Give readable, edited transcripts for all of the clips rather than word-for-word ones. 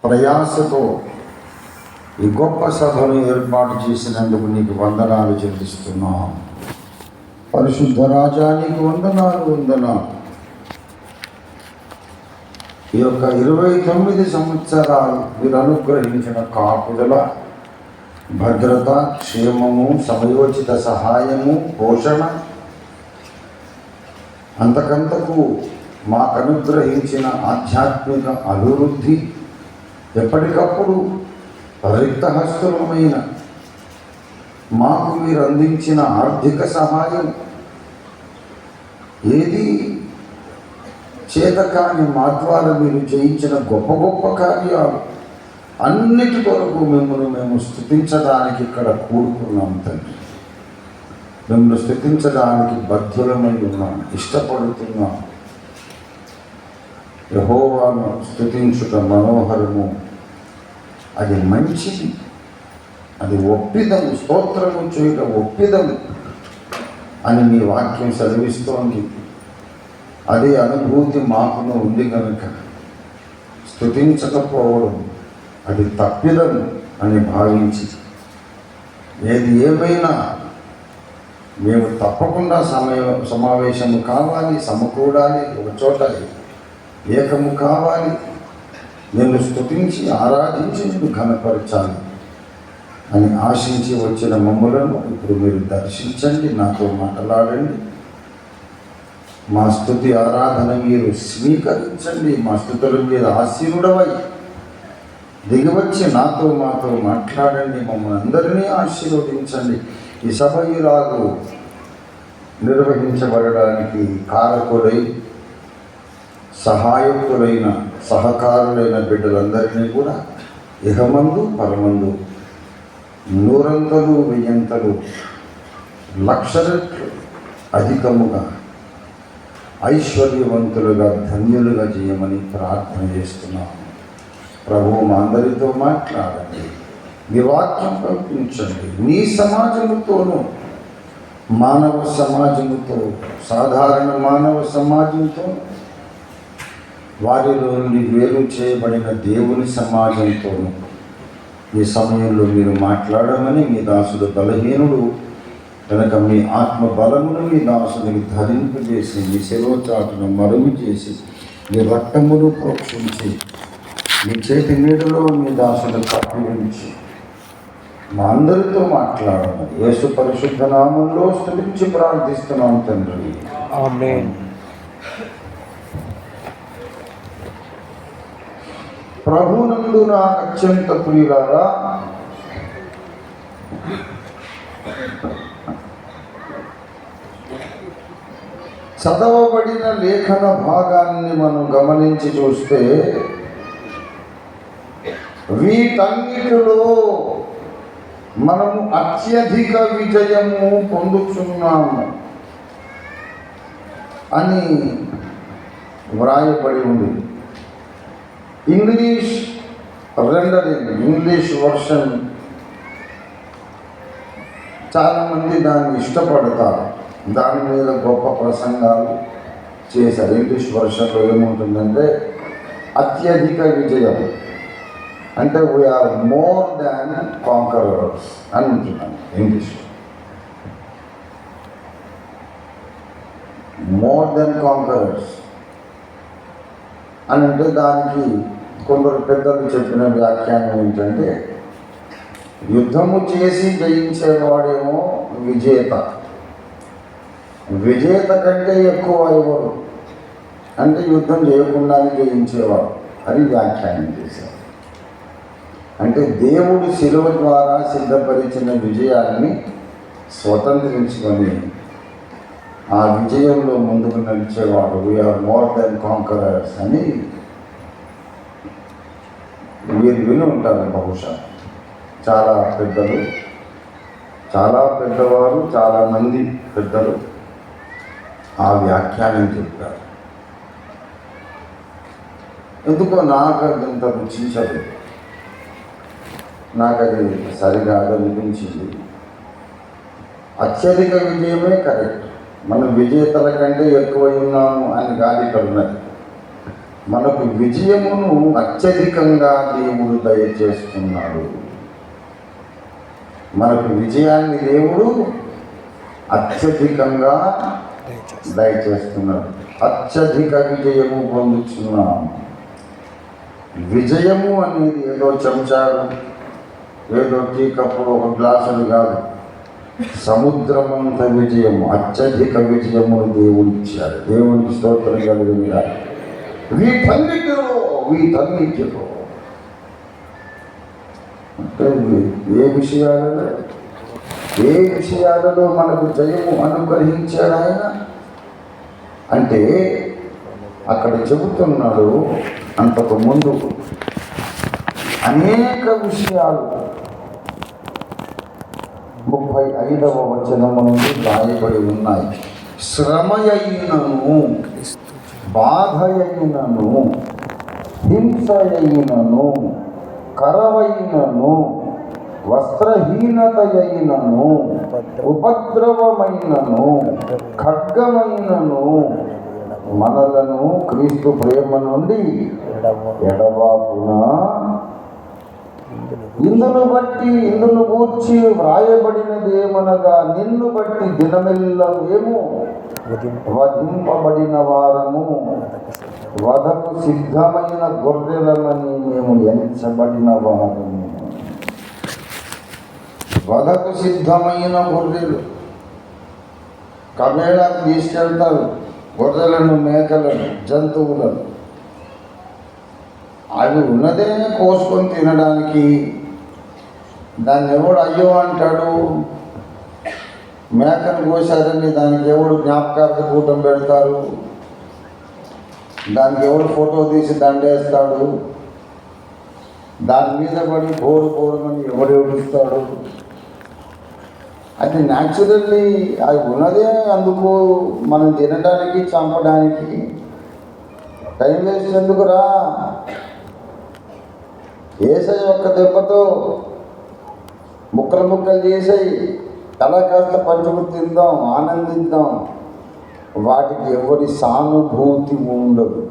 ప్రయాసతో ఈ గొప్ప సభను ఏర్పాటు చేసినందుకు నీకు వందనాలు చెల్లిస్తున్నాం. పరిశుద్ధ రాజా, నీకు వందనాలు. ఈ యొక్క 29 సంవత్సరాలు మీరు అనుగ్రహించిన కాపుదల, భద్రత, క్షేమము, సమయోచిత సహాయము, పోషణ, అంతకంతకు మాకు అనుగ్రహించిన ఆధ్యాత్మిక అభివృద్ధి, ఎప్పటికప్పుడు రిక్తహస్తులమైన మాకు మీరు అందించిన ఆర్థిక సహాయం, ఏది చేతకాని మా ద్వారా మీరు చేయించిన గొప్ప గొప్ప కార్యాలు అన్నిటి కొరకు మేము స్తుతించడానికి ఇక్కడ కూడుకున్నాం తండ్రి. మిమ్మల్ని స్తుతించడానికి బద్ధులమై ఉన్నాం, ఇష్టపడుతున్నాం. యెహోవాను స్తుతించుట మనోహరము, అది మంచిది, అది ఒప్పిదము, స్తోత్రము చేయుట ఒప్పిదము అని మీ వాక్యం సెలవిస్తోంది. అదే అనుభూతి మాకును ఉంది కనుక స్తుతించకపోవడం అది తప్పిదము అని భావించి, ఏది ఏమైనా మేము తప్పకుండా సమావేశము కావాలి, సమకూడాలి, ఒక చోట ఏకము కావాలి, నిన్ను స్తుతించి ఆరాధించి నిన్ను ఘనపరచాలి అని ఆశించి వచ్చిన మమ్ములను ఇప్పుడు మీరు దర్శించండి, నాతో మాట్లాడండి. మా స్తుతి ఆరాధన మీరు స్వీకరించండి. మా స్తుతుల మీద ఆశీనుడవై దిగివచ్చి మాతో మాట్లాడండి. మమ్మల్ని అందరినీ ఆశీర్వదించండి. ఈ సభ ఇలాగూ నిర్వహించబడడానికి కారకులై సహాయకులైన సహకారులైన బిడ్డలందరినీ కూడా ఇహమందు పరమందు నూరంతలు, వెయ్యంతలు, లక్ష రెట్లు అధికముగా ఐశ్వర్యవంతులుగా, ధన్యులుగా చేయమని ప్రార్థన చేస్తున్నాము. ప్రభువు మా అందరితో మాట్లాడండి, మీ వాక్యం పంపించండి. నీ సమాజముతోనూ, మానవ సమాజముతో, సాధారణ మానవ సమాజంతో, వారిలో నుండి వేరు చేయబడిన దేవుని సమాజంతోనూ ఈ సమయంలో మీరు మాట్లాడమని మీ దాసుడు బలహీనుడు కనుక మీ ఆత్మ బలమును మీ దాసుడికి ధరింపజేసి, మీ శిరోచాటును మరుగు చేసి, మీ రక్తమును ప్రోక్షించి, మీ చేతి నీడలో మీ దాసుడు కప్పిరించి మా అందరితో మాట్లాడమని యేసు పరిశుద్ధ నామంలో స్తుతించి ప్రార్థిస్తున్నాం తండ్రి, ఆమేన్. ప్రభునందు నా అత్యంత ప్రియులారా, చదవబడిన లేఖన భాగాన్ని మనం గమనించి చూస్తే వీటన్నిటిలో మనము అత్యధిక విజయము పొందుతున్నాము అని వ్రాయబడి ఉంది. ఇంగ్లీష్ రెండరింగ్, ఇంగ్లీష్ వర్షన్ చాలామంది దాన్ని ఇష్టపడతారు, దాని మీద గొప్ప ప్రసంగాలు చేశారు. ఇంగ్లీష్ వర్షన్లో ఏముంటుందంటే అత్యధిక విజయం అంటే వీఆర్ మోర్ దాన్ కాంకరర్స్ అని ఉంటున్నాను. ఇంగ్లీష్లో మోర్ దెన్ కాంకరర్స్ అని అంటే దానికి కొందరు పెద్దలు చెప్పిన వ్యాఖ్యానం ఏంటంటే, యుద్ధము చేసి జయించేవాడేమో విజేత, విజేత కంటే ఎక్కువ ఎవరు అంటే యుద్ధం చేయకుండానే జయించేవాడు అని వ్యాఖ్యానం చేశారు. అంటే దేవుడు శిలువ ద్వారా సిద్ధపరిచిన విజయాన్ని స్వతంత్రించుకొని ఆ విజయంలో ముందుకు నడిచేవాడు. వీఆర్ మోర్ దెన్ కాంకరర్స్ అని మీరు విని ఉంటారు బహుశా. చాలా పెద్దలు, చాలా పెద్దవారు, చాలామంది పెద్దలు ఆ వ్యాఖ్యానం చెప్పారు. ఎందుకో నాకు అదంత రుచించదు, నాకు అది సరిగా అనిపించింది. అత్యధిక విజయమే కరెక్ట్, మనం విజేతల కంటే ఎక్కువ ఉన్నాము అని కాదు ఇక్కడ ఉన్నది. మనకు విజయమును అత్యధికంగా దేవుడు దయచేస్తున్నాడు. మనకు విజయాన్ని దేవుడు అత్యధికంగా దయచేస్తున్నాడు. అత్యధిక విజయము పొందుతున్నాం. విజయము అనేది ఏదో చెంచాడు, ఏదో టీ కప్పుడు ఒక గ్లాసులు కాదు. సముద్రమంత విజయము, అత్యధిక విజయమును దేవుడు ఇచ్చాడు. దేవునికి స్తోత్రం కలుగునుగా. వీటన్నిటిలో అంటే ఏ విషయాలలో మనకు జయము అనుగ్రహించాడు ఆయన అంటే అక్కడ చెబుతున్నాడు. అంతకు ముందు అనేక విషయాలు 35వ వచనము నుండి రాయబడి ఉన్నాయి. శ్రమ అయినను, బాధ అయినను, హింస అయినను, కరవైనను, వస్త్రహీనత అయినను, ఉపద్రవమైనను, ఖడ్గమైనను మనలను క్రీస్తు ప్రేమ నుండి ఎడబాపున ఇందును గూర్చి వ్రాయబడినదేమనగా, నిన్ను బట్టి దినమెల్లవేమో వధింపబడిన వారము, వధకు సిద్ధమైన గొర్రెలమని మేము ఎంచబడిన వారము. వధకు సిద్ధమైన గొర్రెలు కబేళాకు తీసుకెళ్తారు. గొర్రెలను, మేకలను, జంతువులను అవి ఉన్నదే కోసుకొని తినడానికి. దాన్ని ఎవడు అయ్యో అంటాడు? మేకను కోసారని దానికి ఎవడు జ్ఞాపకార్థ కూటం పెడతారు? దానికి ఎవడు ఫోటో తీసి దండేస్తాడు? దాని మీద పడి పోరుమని ఎవడు ఏడుస్తాడు? అది న్యాచురల్లీ అది ఉన్నదే అందుకు మనం తినడానికి, చంపడానికి. టైం వేస్ట్ ఎందుకురా? ఏసై ఒక్క దెబ్బతో ముక్కలు చేసాయి తల కాస్త పంచుకు తిందాం, ఆనందిద్దాం. వాటికి ఎవరి సానుభూతి ఉండదు.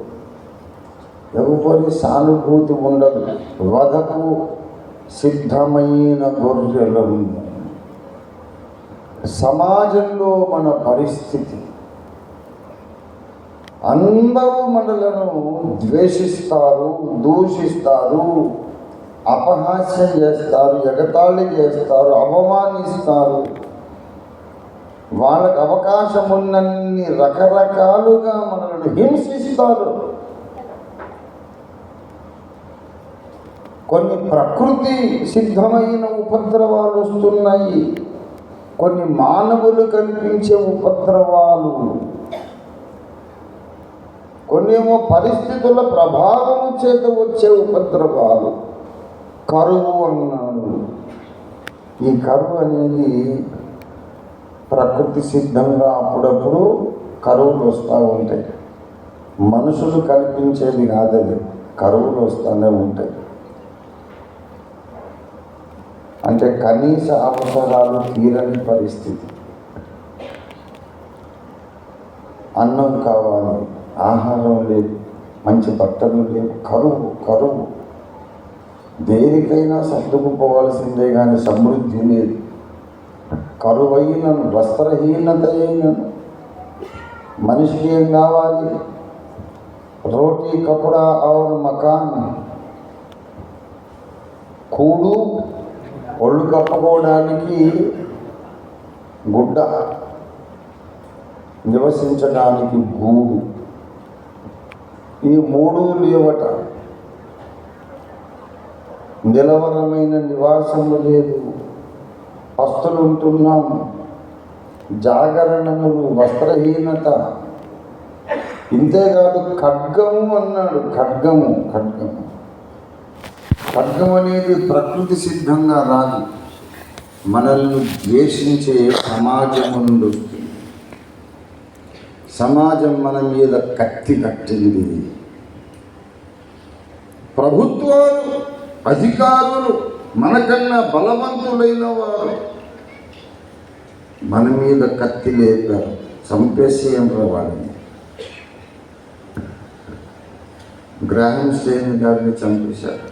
వధకు సిద్ధమైన గొర్రెలను. సమాజంలో మన పరిస్థితి, అందరూ మనలను ద్వేషిస్తారు, దూషిస్తారు, అపహాస్యం చేస్తారు, ఎగతాళి చేస్తారు, అవమానిస్తారు. వాళ్ళకు అవకాశం ఉన్నన్ని రకరకాలుగా మనల్ని హింసిస్తారు. కొన్ని ప్రకృతి సిద్ధమైన ఉపద్రవాలు వస్తున్నాయి, కొన్ని మానవులు కల్పించే ఉపద్రవాలు, కొన్నేమో పరిస్థితుల ప్రభావం చేత వచ్చే ఉపద్రవాలు. కరువు అన్నాడు. ఈ కరువు అనేది ప్రకృతి సిద్ధంగా అప్పుడప్పుడు కరువులు వస్తూ ఉంటాయి. మనుషులు కల్పించేది కాదది, కరువులు వస్తూనే ఉంటాయి. అంటే కనీస అవసరాలు తీరని పరిస్థితి. అన్నం కావాలి, ఆహారం లేదు, మంచి బట్టలు లేవు. కరువు దేనికైనా సర్దుకుపోవాల్సిందే కానీ సమృద్ధి లేదు. కరువైనను, వస్త్రహీనత అయినను. మనిషికి ఏం కావాలి? రోటీ, కపడా ఔర్ మకాన్. కూడు, ఒళ్ళు కప్పుకోవడానికి గుడ్డ, నివసించడానికి గూడు. ఈ మూడు లేవట. నిలవరమైన నివాసము లేదు. పస్తులు ఉంటున్నాం. జాగరణములు, వస్త్రహీనత. ఇంతేకాదు ఖడ్గము అన్నాడు. ఖడ్గము అనేది ప్రకృతి సిద్ధంగా రాదు, మనల్ని ద్వేషించే సమాజము నుండి వస్తుంది. సమాజం మన మీద కత్తి కట్టింది. ప్రభుత్వాలు, అధికారులు, మనకన్నా బలవంతులైన వారు మన మీద కత్తి లేపారు, చంపేసేయంరా వాడిని. గ్రాహం స్టెయిన్ గారిని చంపేశారు.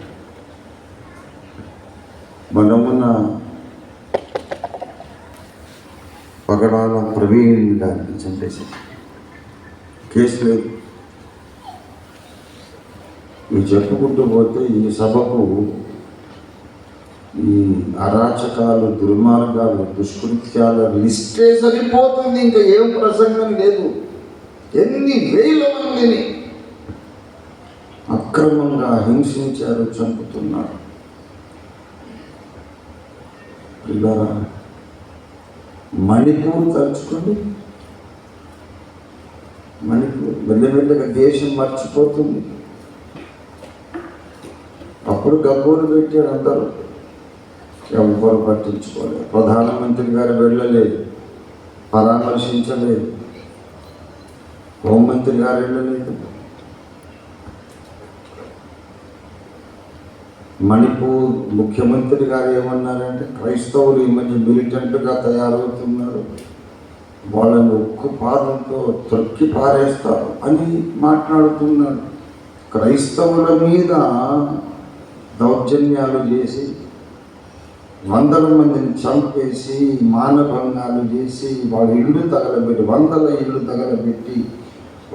మనమున్న పగడాల ప్రవీణ్ గారిని చంపేశారు. కేసు లేదు. ఇవి చెప్పుకుంటూ పోతే ఈ సభకు ఈ అరాచకాలు, దుర్మార్గాలు, దుష్కృత్యాల లిస్టే సరిపోతుంది. ఇంకా ఏం ప్రసంగం లేదు. ఎన్ని వేల మందిని అక్రమంగా హింసించారు, చంపుతున్నారు. ఇలా మణిపూర్ తలుచుకోండి. మణిపూర్ మెల్లమెల్లగా దేశం మర్చిపోతుంది. అప్పుడు గబ్బోలు పెట్టారు అందరూ, ఎవరు పట్టించుకోలేదు. ప్రధానమంత్రి గారు వెళ్ళలేదు, పరామర్శించలేదు. హోంమంత్రి గారు వెళ్ళలేదు. మణిపూర్ ముఖ్యమంత్రి గారు ఏమన్నారంటే, క్రైస్తవులు ఈ మధ్య మిలిటెంట్గా తయారవుతున్నారు, వాళ్ళని ఉక్కు పాదంతో తొక్కి పారేస్తారు అని మాట్లాడుతున్నారు. క్రైస్తవుల మీద దౌర్జన్యాలు చేసి, వందల మందిని చంపేసి, మానభంగాలు చేసి, వాళ్ళ ఇళ్ళు తగలబెట్టి, వందల ఇళ్ళు తగలబెట్టి,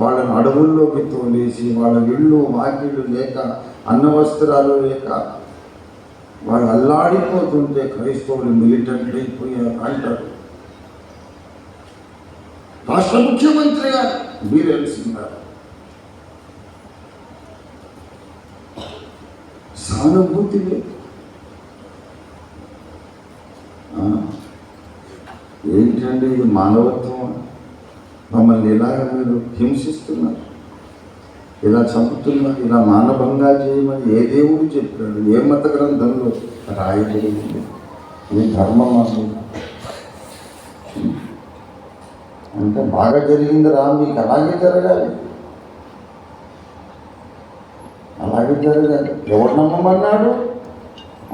వాళ్ళని అడవుల్లోకి తోలేసి, వాళ్ళ ఇళ్ళు వాకిళ్ళు లేక, అన్న వస్త్రాలు లేక వాళ్ళు అల్లాడిపోతుంటే క్రైస్తవులు మిలిటెంట్లు అయిపోయారు అంటారు. రాష్ట్ర ముఖ్యమంత్రి గారు బీరేల్ సింగ్ గారు సానుభూతి లేదు. ఏంటంటే ఇది మానవత్వం? మమ్మల్ని ఇలాగ మీరు హింసిస్తున్నారు, ఇలా చంపుతున్నారు, ఇలా మానభంగాలు చేయమని ఏ దేవుడు చెప్పాడు? ఏ మత గ్రంథంలో రాయబడింది? ఇది ధర్మం అంటే బాగా జరిగింది రా, మీకు అలాగే జరగాలి, అలాగే జరగాలి. ఎవరు నమ్మమన్నాడు?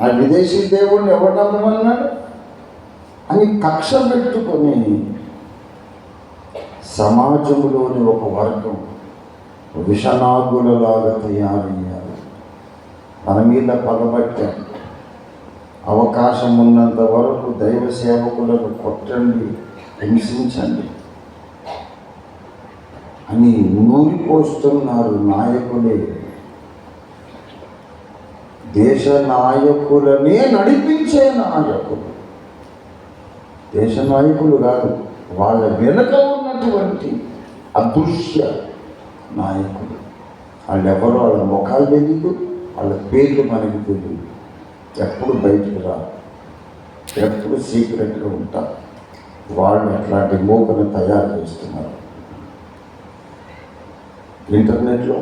ఆ విదేశీ దేవుడిని ఎవరు నమ్మమన్నాడు అని కక్ష పెట్టుకొని సమాజంలోని ఒక వర్గం విషనాగులలాగా తయారయ్యారు. మన మీద పగబట్టారు. అవకాశం ఉన్నంత వరకు దైవ సేవకులను కొట్టండి, హింసించండి అని నూరిపోస్తున్నారు నాయకులే. దేశ నాయకులనే నడిపించే నాయకులు, దేశ నాయకులు కాదు, వాళ్ళ వెనుక ఉన్నటువంటి అదృశ్య నాయకులు. వాళ్ళెవరో, వాళ్ళ ముఖాలు తెలియదు, వాళ్ళ పేర్లు మనకి తెలియదు, ఎప్పుడు బయటకు రాదు, ఎప్పుడు సీక్రెట్గా ఉంటారు. వాళ్ళు అట్లాంటి మూకను తయారు చేస్తున్నారు. ఇంటర్నెట్లో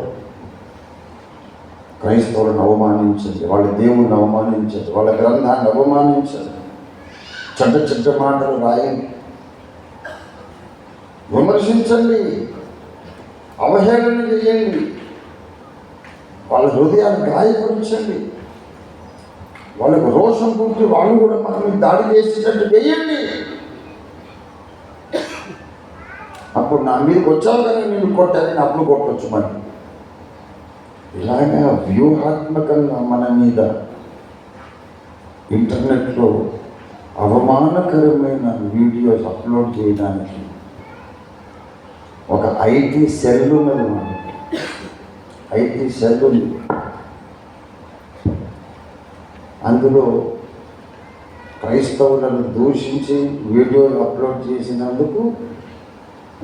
క్రైస్తవులను అవమానించండి, వాళ్ళ దేవుణ్ణి అవమానించండి, వాళ్ళ గ్రంథాన్ని అవమానించండి, చెడ్డ చెడ్డ మాటలు రాయండి, విమర్శించండి, అవహేళన చేయండి, వాళ్ళ హృదయాన్ని గాయపరచండి, వాళ్ళకు రోషం పుట్టి వాళ్ళు కూడా మనం దాడి చేసేటట్టు వేయండి. అప్పుడు నా మీదకి వచ్చావు కానీ నేను కొట్టాలని అప్పుడు కొట్టవచ్చు. మరి ఇలాగా వ్యూహాత్మకంగా మన మీద ఇంటర్నెట్లో అవమానకరమైన వీడియోస్ అప్లోడ్ చేయడానికి ఒక ఐటీ సెల్ ఉన్నది. ఐటీ సెల్ ఉంది. అందులో క్రైస్తవులను దూషించి వీడియోలు అప్లోడ్ చేసినందుకు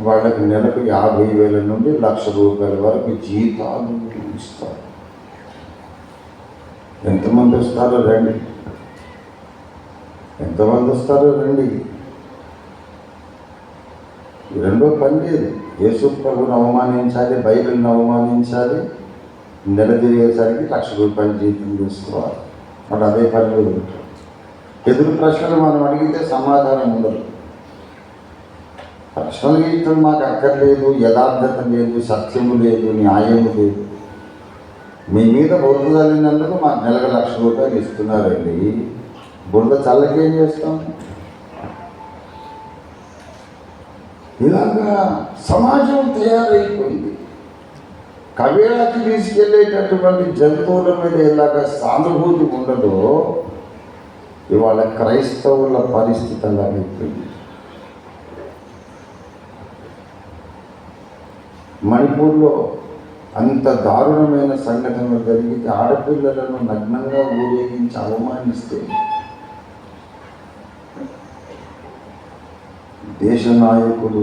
వాళ్ళకి నెలకు 50,000 నుండి 1,00,000 రూపాయల వరకు జీతాలు ఇస్తారు. ఎంతమంది వస్తారో రండి, ఎంతమంది వస్తారో రండి. రెండో పని లేదు. యేసు ప్రభువుని అవమానించాలి, బైబిల్ని అవమానించాలి, నెల తిరిగేసరికి 1,00,000 రూపాయలు జీతం తీసుకోవాలి. వాడు అదే పని మీద ఉంటాడు. ఎదురు ప్రశ్నలు మనం అడిగితే సమాధానం ఉండదు. ప్రశ్నలు ఇష్టం మాకు అక్కర్లేదు, యథార్థత లేదు, సత్యము లేదు, న్యాయము లేదు. మీ మీద బురద చల్లినందుకు మాకు నెలకు 1,00,000 రూపాయలు ఇస్తున్నారండి. బురద చల్లకేం చేస్తాం? ఇలాగా సమాజం తయారైపోయింది. కవేళకి తీసుకెళ్ళేటటువంటి జంతువుల మీద ఎలాగ సానుభూతి ఉండదో ఇవాళ క్రైస్తవుల పరిస్థితి అలాగైపోయింది. మణిపూర్లో అంత దారుణమైన సంఘటనలు జరిగితే ఆడపిల్లలను నగ్నంగా ఊరేగించి అవమానిస్తే దేశ నాయకుడు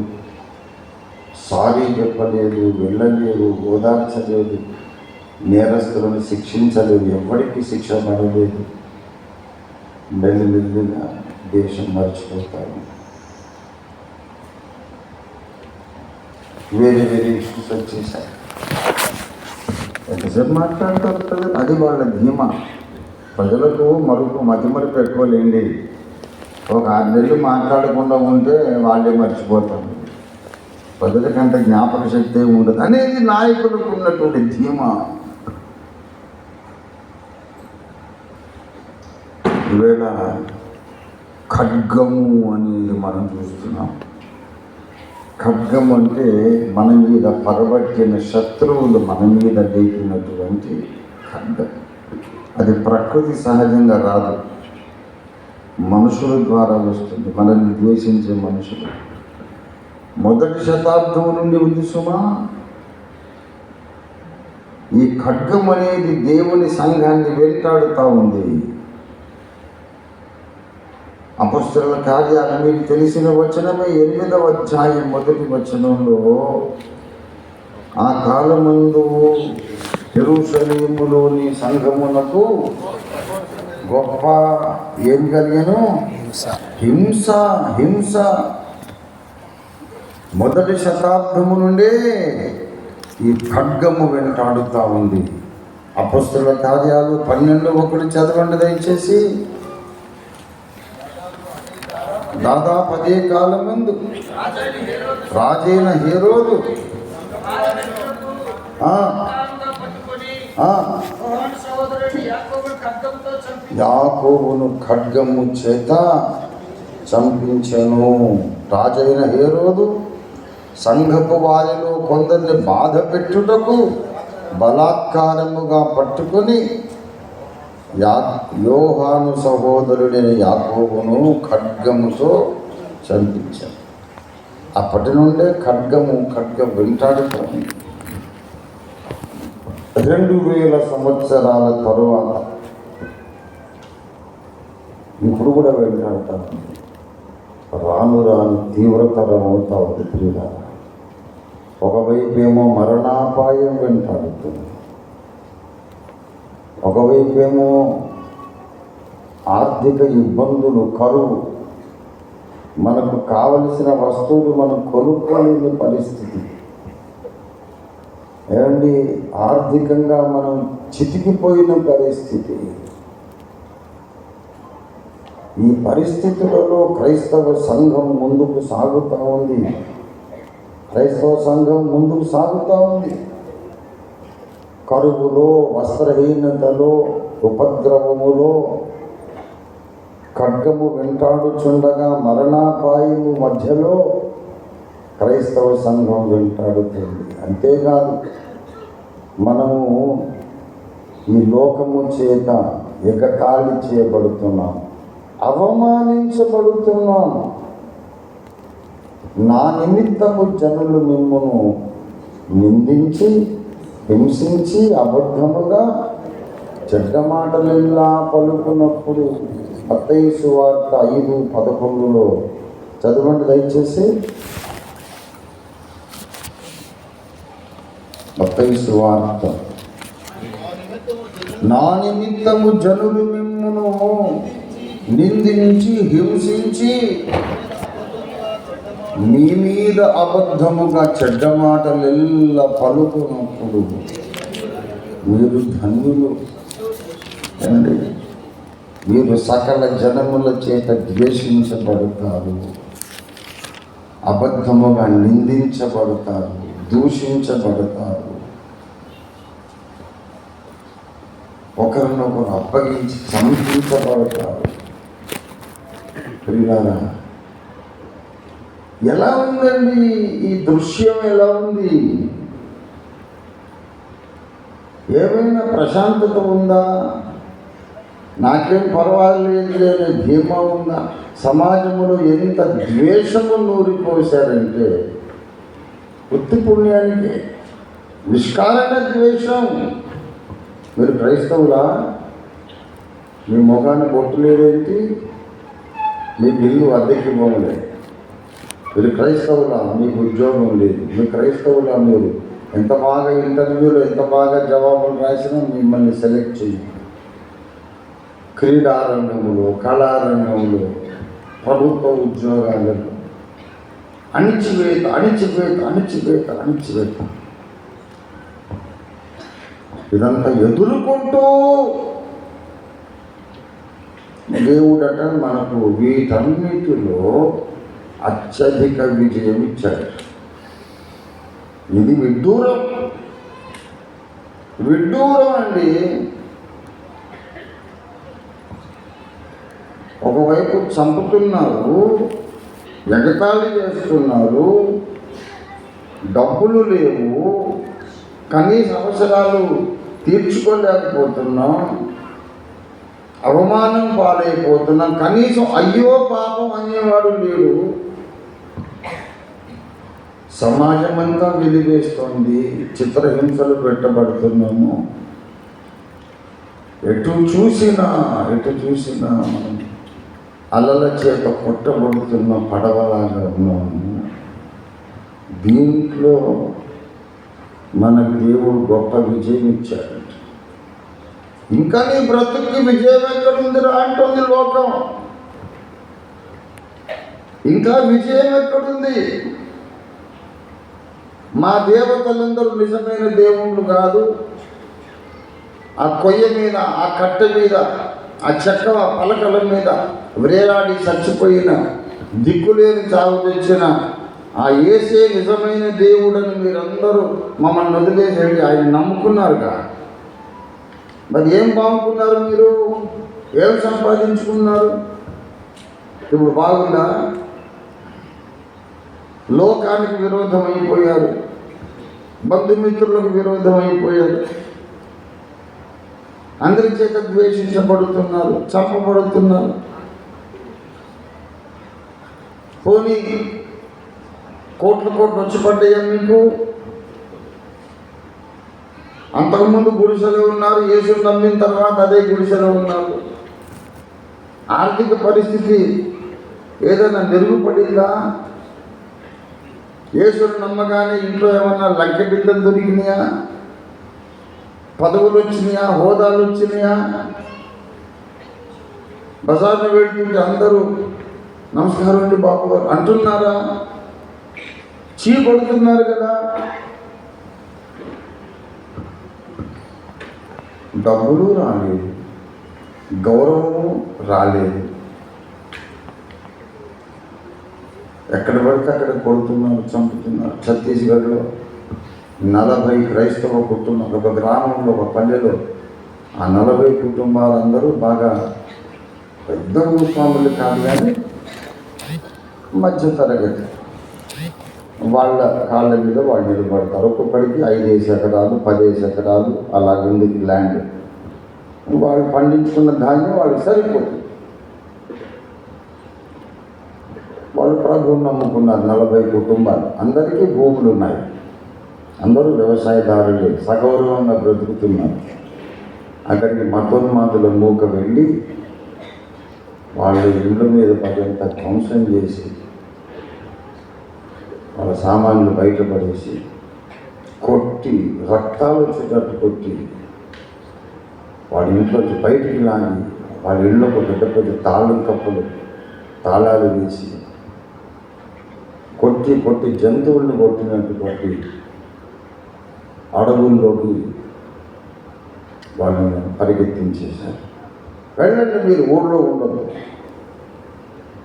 సారీ చెప్పలేదు, వెళ్ళలేదు, ఓదార్చలేదు, నేరస్తులను శిక్షించలేదు, ఎవరికి శిక్ష పడలేదు. మెల్లిమెల్లిగా దేశం మర్చిపోతారు. వేరే వేరే ఇష్యూస్ వచ్చేసాయి. ఎంతసేపు మాట్లాడతారు, అది వాళ్ళ ధీమా. ప్రజలకు మతిమరుపు ఎక్కువలేండి. ఒక 6 నెలలు మాట్లాడకుండా ఉంటే వాళ్ళే మర్చిపోతారు. ప్రజలకంత జ్ఞాపక శక్తి ఉండదు అనేది నాయకులకు ఉన్నటువంటి ధీమా. ఈవేళ ఖడ్గము అనేది మనం చూస్తున్నాం. ఖడ్గం అంటే మన మీద పరబట్టిన శత్రువులు మన మీద లేపినటువంటి ఖడ్గం. అది ప్రకృతి సహజంగా రాదు, మనుషుల ద్వారా వస్తుంది. మనల్ని ద్వేషించే మనుషులు. మొదటి శతాబ్దం నుండి ఉంది సుమా. ఈ ఖడ్గం అనేది దేవుని సంఘాన్ని వెంటాడుతూ ఉంది. అపొస్తలుల కార్యాలు మీకు తెలిసిన వచనమే 8వ అధ్యాయం 1వ వచనంలో, ఆ కాలమందు యెరూషలేములోని సంఘమునకు గొప్ప ఏం కలిగెను? హింస. మొదటి శతాబ్దము నుండే ఈ ఖడ్గము వెంటాడుతూ ఉంది. అపొస్తలుల కార్యాలు 12:1 చదవండి దయచేసి. దాదాపు అదే కాలం ముందు రాజైన హేరోదు యాకోబును ఖడ్గము చేత చంపించెను. రాజైన హేరోదు సంఘపు వారిలో కొందరిని బాధ పెట్టుటకు బలాత్కారముగా పట్టుకొని యోహాను సహోదరుడైన యాకోబును ఖడ్గముతో చంపించారు. అప్పటి నుండే ఖడ్గం వెంటాడుతోంది. 2000 సంవత్సరాల తరువాత ఇప్పుడు కూడా వెంటాడుతాను. రాను తీవ్రతరం అవుతా ఉంది ప్రియుల. ఒకవైపేమో మరణాపాయం వెంటాడుతుంది, ఒకవైపేమో ఆర్థిక ఇబ్బందులు, కరువు, మనకు కావలసిన వస్తువులు మనం కొనుక్కోలేని పరిస్థితి. ఏమండి, ఆర్థికంగా మనం చితికిపోయిన పరిస్థితి. ఈ పరిస్థితులలో క్రైస్తవ సంఘం ముందుకు సాగుతూ ఉంది. కరువులో, వస్త్రహీనతలో, ఉపద్రవములో ఖడ్గము వెంటాడుచుండగా మరణాపాయము మధ్యలో క్రైస్తవ సంఘం వెంటాడుతుంది. అంతేకాదు, మనము ఈ లోకము చేత ఎగతాళి చేయబడుతున్నాం, అవమానించబడుతున్నాం. నా నిమిత్తము జనులు మిమ్మును నిందించి, హింసించి, అబద్ధముగా చెడ్డ మాటలెల్లా పలుకున్నప్పుడు. మత్తయి సువార్త 5:11 చదవండి దయచేసి. మత్తయి సువార్త. నా నిమిత్తము జనులు మిమ్మును నిందించి, హింసించి, మీ మీద అబద్ధముగా చెడ్డ మాటలెల్లా పలుకున్నప్పుడు మీరు ధన్యులు అండి. మీరు సకల జనముల చేత ద్వేషించబడతారు, అబద్ధముగా నిందించబడతారు, దూషించబడతారు, ఒకరినొకరు అప్పగించి చంపించబడతారు. ప్రియులారా, ఎలా ఉందండి ఈ దృశ్యం? ఎలా ఉంది? ఏమైనా ప్రశాంతత ఉందా? నాకేం పర్వాలేదు అనే ధీమా ఉందా? సమాజంలో ఎంత ద్వేషము నూరిపోశారంటే ఉత్తి పుణ్యానికి నిష్కారణ ద్వేషం. మీరు క్రైస్తవులా? మీ మొగాన్ని కొట్టలేదేంటి? మీకు ఇల్లు అద్దెకి ఇవ్వలేదు. మీరు క్రైస్తవులా? మీకు ఉద్యోగం లేదు. మీ క్రైస్తవులా? మీరు ఎంత బాగా ఇంటర్వ్యూలో ఎంత బాగా జవాబులు రాసినా మిమ్మల్ని సెలెక్ట్ చేయండి. క్రీడారంగంలో, కళారంగంలో, ప్రభుత్వ ఉద్యోగాలలో అణిచివేత అణిచివేత అణిచివేత అణిచివేత. ఇదంతా ఎదుర్కొంటూ దేవుడట మనకు వీటన్నిటిలో అత్యధిక విజయం ఇచ్చాడు. ఇది విడ్డూరం, విడ్డూరం అండి. ఒకవైపు చంపుతున్నారు, ఎగతాళి చేస్తున్నారు, డబ్బులు లేవు, కనీస అవసరాలు తీర్చుకోలేకపోతున్నాం, అవమానం పాలైపోతున్నాం, కనీసం అయ్యో పాపం అనేవాడు లేడు. సమాజం అంతా వెలివేస్తోంది, చిత్రహింసలు పెట్టబడుతున్నాము. ఎటు చూసినా అలల చేత కొట్టబడుతున్న పడవలాగా ఉన్నాము. దీంట్లో మన దేవుడు గొప్ప విజయం ఇచ్చాడు. ఇంకా నీ బ్రతుక్కి విజయం ఎక్కడుందిరా అంటుంది లోకం. ఇంకా విజయం ఎక్కడుంది? మా దేవతలందరూ నిజమైన దేవుళ్ళు కాదు. ఆ కొయ్య మీద, ఆ కట్టె మీద, ఆ చెక్క పలకల మీద వ్రేలాడి చచ్చిపోయిన, దిక్కులేని చావు తెచ్చిన ఆ యేసే నిజమైన దేవుడని మీరందరూ మమ్మల్ని వదిలేసేయండి. ఆయన నమ్ముకున్నారుగా. మరి ఏం బాగుకున్నారు? మీరు ఏం సంపాదించుకున్నారు? ఇప్పుడు బాగుందా? లోకానికి విరోధమైపోయారు, బంధుమిత్రులకు విరోధమైపోయారు, అందరి చేత ద్వేషించబడుతున్నారు, చంపబడుతున్నారు. పోనీ కోట్లు వచ్చి పడ్డాయా మీకు? అంతకుముందు గుడిసెలో ఉన్నారు, యేసుని నమ్మిన తర్వాత అదే గుడిసెలో ఉన్నారు. ఆర్థిక పరిస్థితి ఏదైనా మెరుగుపడిందా? యేసుని నమ్మగానే ఇంట్లో ఏమన్నా లంకె బిడ్డలు దొరికినాయా? పదవులు వచ్చినాయా? హోదాలు వచ్చినాయా? బజార్ను వెళ్తుంటే అందరూ నమస్కారం అండి బాబు గారు అంటున్నారా? చీపడుతున్నారు కదా. డబ్బులు రాలేదు, గౌరవము రాలేదు. ఎక్కడ పడితే అక్కడ కొడుతున్నారు, చంపుతున్నారు. ఛత్తీస్గఢ్లో 40 క్రైస్తవ కుటుంబాలు, ఒక గ్రామంలో, ఒక పల్లెలో ఆ 40 కుటుంబాలందరూ బాగా పెద్ద భూస్వాములు కాదు కానీ మధ్య తరగతి. వాళ్ళ కాళ్ళ మీద వాళ్ళు నిలబడతారు. ఒక్కొక్కడికి 5 ఎకరాలు 10 ఎకరాలు అలాగుంది ల్యాండ్. వాళ్ళు పండించుకున్న ధాన్యం వాళ్ళకి సరిపోతుంది. వాళ్ళు ప్రభువుని నమ్ముకున్నారు. 40 కుటుంబాలు, అందరికీ భూములు ఉన్నాయి, అందరూ వ్యవసాయదారులే, సగౌరవంగా బ్రతుకుతున్నారు. అక్కడికి మతోన్మాదుల మూక వెళ్ళి వాళ్ళు ఇళ్ళ మీద పడంత ధ్వంసం చేసి వాళ్ళ సామాన్లు బయటపడేసి కొట్టి, రక్తాలు వచ్చేటట్టు కొట్టి, వాళ్ళ ఇంట్లోకి బయటికి లాగి వాళ్ళ ఇళ్ళకు పెద్ద తాళం కప్పులు తాళాలు వేసి కొట్టి జంతువుల్ని కొట్టినట్టు కొట్టి అడవుల్లోకి వాళ్ళని పరిగెత్తించేశారు. వెళ్ళండి, మీరు ఊళ్ళో ఉండదు.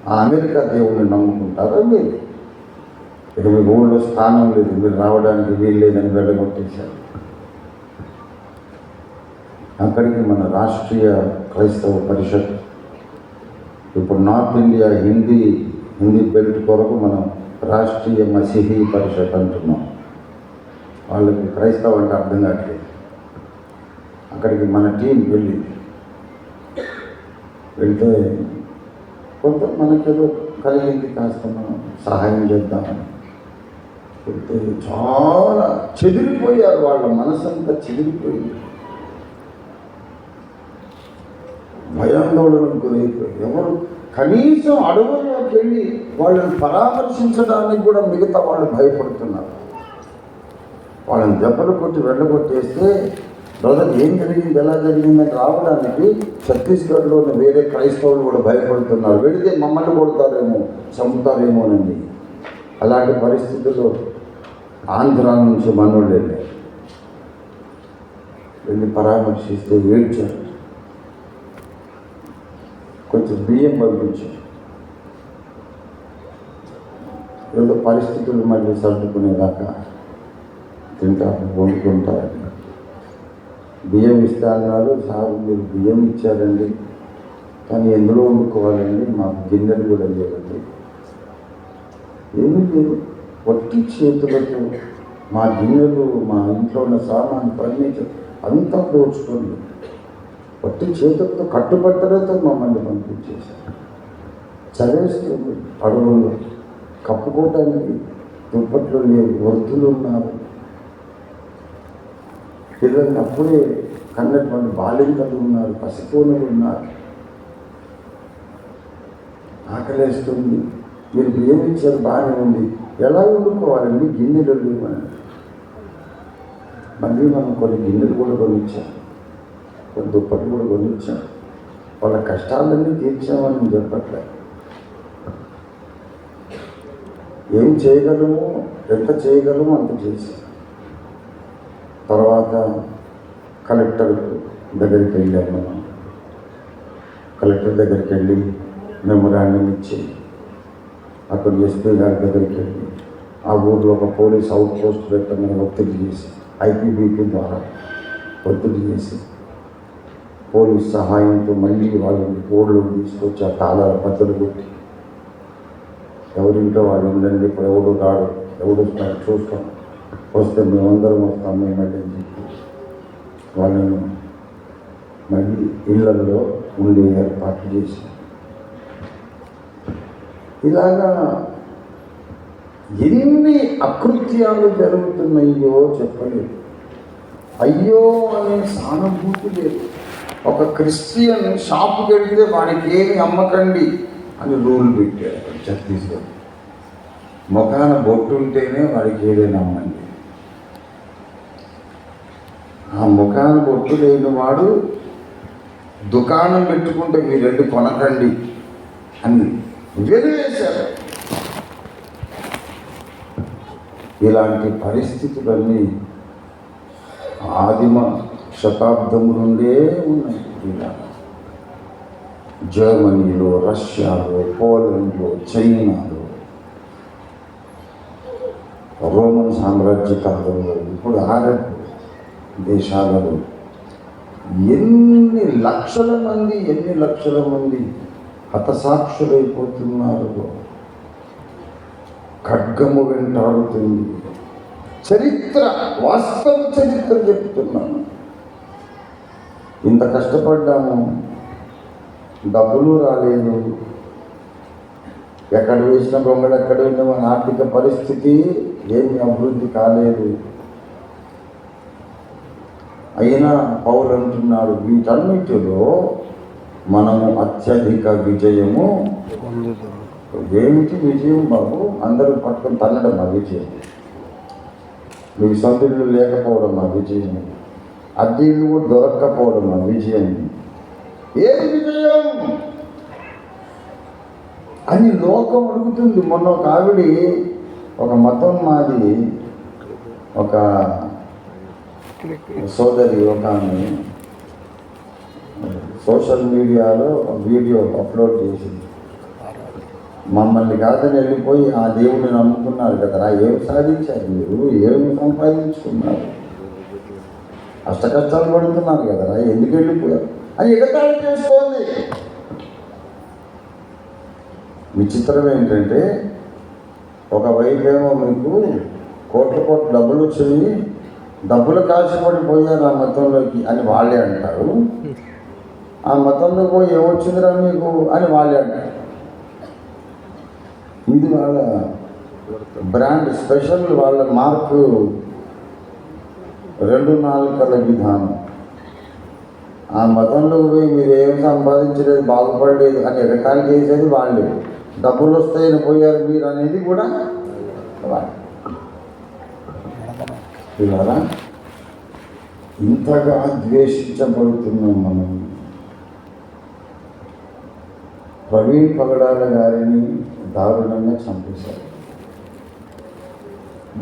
ఆ అమెరికా దేవుణ్ణి నమ్ముకుంటారా మీరు? ఇక మీ ఊళ్ళో స్థానం లేదు, మీరు రావడానికి వీలు లేదని వెళ్ళగొట్టేశారు. అక్కడికి మన రాష్ట్రీయ క్రైస్తవ పరిషత్, ఇప్పుడు నార్త్ ఇండియా హిందీ బెల్ట్ కొరకు మనం రాష్ట్రీయ మసీహీ పరిషత్ అంటున్నాం. వాళ్ళకి క్రైస్తవం అంటే అర్థం కావట్లేదు. అక్కడికి మన టీం వెళ్తే కొంత మనకేదో కలిగింది, కాస్త మనం సహాయం చేద్దామని వెళ్తే చాలా చెదిరిపోయారు, వాళ్ళ మనసంతా చెదిరిపోయింది, భయాందోళనకు గురైపోయి ఎవరు కనీసం అడవుల్లోకి వెళ్ళి వాళ్ళని పరామర్శించడానికి కూడా మిగతా వాళ్ళు భయపడుతున్నారు. వాళ్ళని దెబ్బలు కొట్టి వెళ్ళగొట్టేస్తే బ్రదర్ ఏం జరిగింది, ఎలా జరిగిందని రావడానికి ఛత్తీస్గఢ్లోని వేరే క్రైస్తవులు కూడా భయపడుతున్నారు. వెళితే మమ్మల్ని కొడతారేమో, చంపుతారేమోనండి. అలాంటి పరిస్థితుల్లో ఆంధ్ర నుంచి మనోళ్ళు వెళ్ళి పరామర్శిస్తే ఏడ్చారు. కొంచెం బియ్యం పంపించారు. ఏదో పరిస్థితులు మళ్ళీ సర్దుకునేదాకా తింటారు, వండుకుంటారు. బియ్యం ఇస్తా అన్నారు. సార్ మీరు బియ్యం ఇచ్చారండి, కానీ ఎందులో వండుకోవాలండి, మాకు గిన్నెలు కూడా లేవండి. ఏమీ లేదు, వట్టి చేతులతో మా గిన్నెలు, మా ఇంట్లో ఉన్న సామాన్, ఫర్నిచర్ అంతా దోచుకోండి. వట్టి చేతులతో కట్టుబట్టలతో మమ్మల్ని పంపించేశారు. చదివేస్తుంది అడవుల్లో, కప్పుకోవటానికి దుప్పట్లు లేవు, వృద్ధులు ఉన్నారు, పిల్లల్ని అప్పుడే కన్నటువంటి బాలింతలు ఉన్నారు, పసిపోనులు ఉన్నారు. ఆకలేస్తుంది, మీరు బియ్యం ఇచ్చారు బాగానే ఉంది, ఎలా వండుకోవాలండి, గిన్నెలు లేవని. మళ్ళీ మనం కొన్ని గిన్నెలు కూడా కొనిచ్చాం, కొన్ని దుప్పట్లు కూడా కొనిచ్చాం. వాళ్ళ కష్టాలన్నీ తీర్చామని చెప్పట్లే. ఏం చేయగలము, ఎంత చేయగలము అంత చేసాం. తర్వాత కలెక్టర్ దగ్గరికి వెళ్ళాము. మనం కలెక్టర్ దగ్గరికి వెళ్ళి మెమోరాండం ఇచ్చి, అక్కడ ఎస్పీ గారి దగ్గరికి వెళ్ళి ఆ ఊర్లో ఒక పోలీస్ అవుట్ పోస్ట్ పెట్టమని ఒత్తిడి చేసి, ఐపీబీపీ ద్వారా ఒత్తిడి చేసి పోలీస్ సహాయంతో మళ్ళీ వాళ్ళని ఓడ్లు తీసుకొచ్చి ఆ తాళాల బద్దలు కొట్టి, ఎవరింట్లో వాళ్ళు ఉండండి, ఇప్పుడు ఎవడు రాడు, ఎవడు వస్తాడు చూస్తాం, వస్తే మేమందరం వస్తాం మేమని చెప్పి వాళ్ళను మళ్ళీ ఇళ్లలో ఉండే ఏర్పాట్లు చేసి, ఇలాగా ఎన్ని అకృత్యాలు జరుగుతున్నాయో చెప్పలేదు. అయ్యో అనే సానుభూతి లేదు. ఒక క్రిస్టియన్ షాపుకి వెళ్తే వాడికి ఏమి అమ్మకండి అని రూల్ పెట్టారు ఛత్తీస్గఢ్. ముఖాన బొట్టు ఉంటేనే వాడికి ఏదైనా అమ్మండి. ఆ ముఖాన బొట్టు లేని వాడు దుకాణం పెట్టుకుంటే మీరు వెళ్ళి కొనకండి అని వెలివేశారు. ఇలాంటి పరిస్థితులన్నీ ఆదిమ శతాబ్దం నుండే ఉన్నాయి. ఇలా జర్మనీలో, రష్యాలో, పోలండ్లో, చైనాలో, రోమన్ సామ్రాజ్య కాలంలో, ఇప్పుడు అరబ్ దేశాలలో ఎన్ని లక్షల మంది హతసాక్షులైపోతున్నారు. ఖడ్గము వెంటాడుతుంది. చరిత్ర, వాస్తవ చరిత్ర చెప్తున్నాను. ఇంత కష్టపడ్డాము, డబ్బులు రాలేదు, ఎక్కడ వేసిన బొమ్మలు ఎక్కడ ఉన్న మన ఆర్థిక పరిస్థితి ఏమి అభివృద్ధి కాలేదు. అయినా పౌలు అంటున్నాడు, వీటన్నిటిలో మనము అత్యధిక విజయము. ఏమిటి విజయం బాబు? అందరూ పట్టుకొని తన్నడం ఆ విజయం. మీకు సొంత ఇల్లు లేకపోవడం ఆ విజయం, అద్దె ఇల్లు కూడా దొరక్కపోవడం ఆ విజయం. ఏది విజయం అని లోకం అడుగుతుంది. మొన్న ఒక ఆవిడి, ఒక మతం మాది ఒక సోదరి, ఒక ఆమె సోషల్ మీడియాలో వీడియో అప్లోడ్ చేసింది. మమ్మల్ని కాదని వెళ్ళిపోయి ఆ దేవుడిని నమ్ముకున్నారు కదరా, ఏం సాధించారు మీరు, ఏమి సంపాదించుకున్నారు, కష్టాలు పడుతున్నారు కదరా, ఎందుకు వెళ్ళిపోయారు అని ఎగతాళి చేసుకోండి. విచిత్రం ఏంటంటే, ఒకవైపేమో మీకు కోట్ల డబ్బులు వచ్చి డబ్బులు కాశపడిపోయారు ఆ మతంలోకి అని వాళ్ళే అంటారు. ఆ మతంలో పోయి ఏమొచ్చిందిరా మీకు అని వాళ్ళే అంటారు. ఇది వాళ్ళ బ్రాండ్ స్పెషల్, వాళ్ళ మార్కు 2 నాలుకల విధానం. ఆ మతంలో పోయి మీరు ఏం సంపాదించలేదు, బాగుపడలేదు అని ఎగతాళి చేసేది వాళ్ళే. డబ్బులు వస్తాయని పోయారు మీరు అనేది కూడా వాళ్ళే. ఇలా ఇంతగా ద్వేషించబడుతున్నాం మనం. ప్రవీణ్ పగడాల గారిని దారుణంగా చంపేశారు.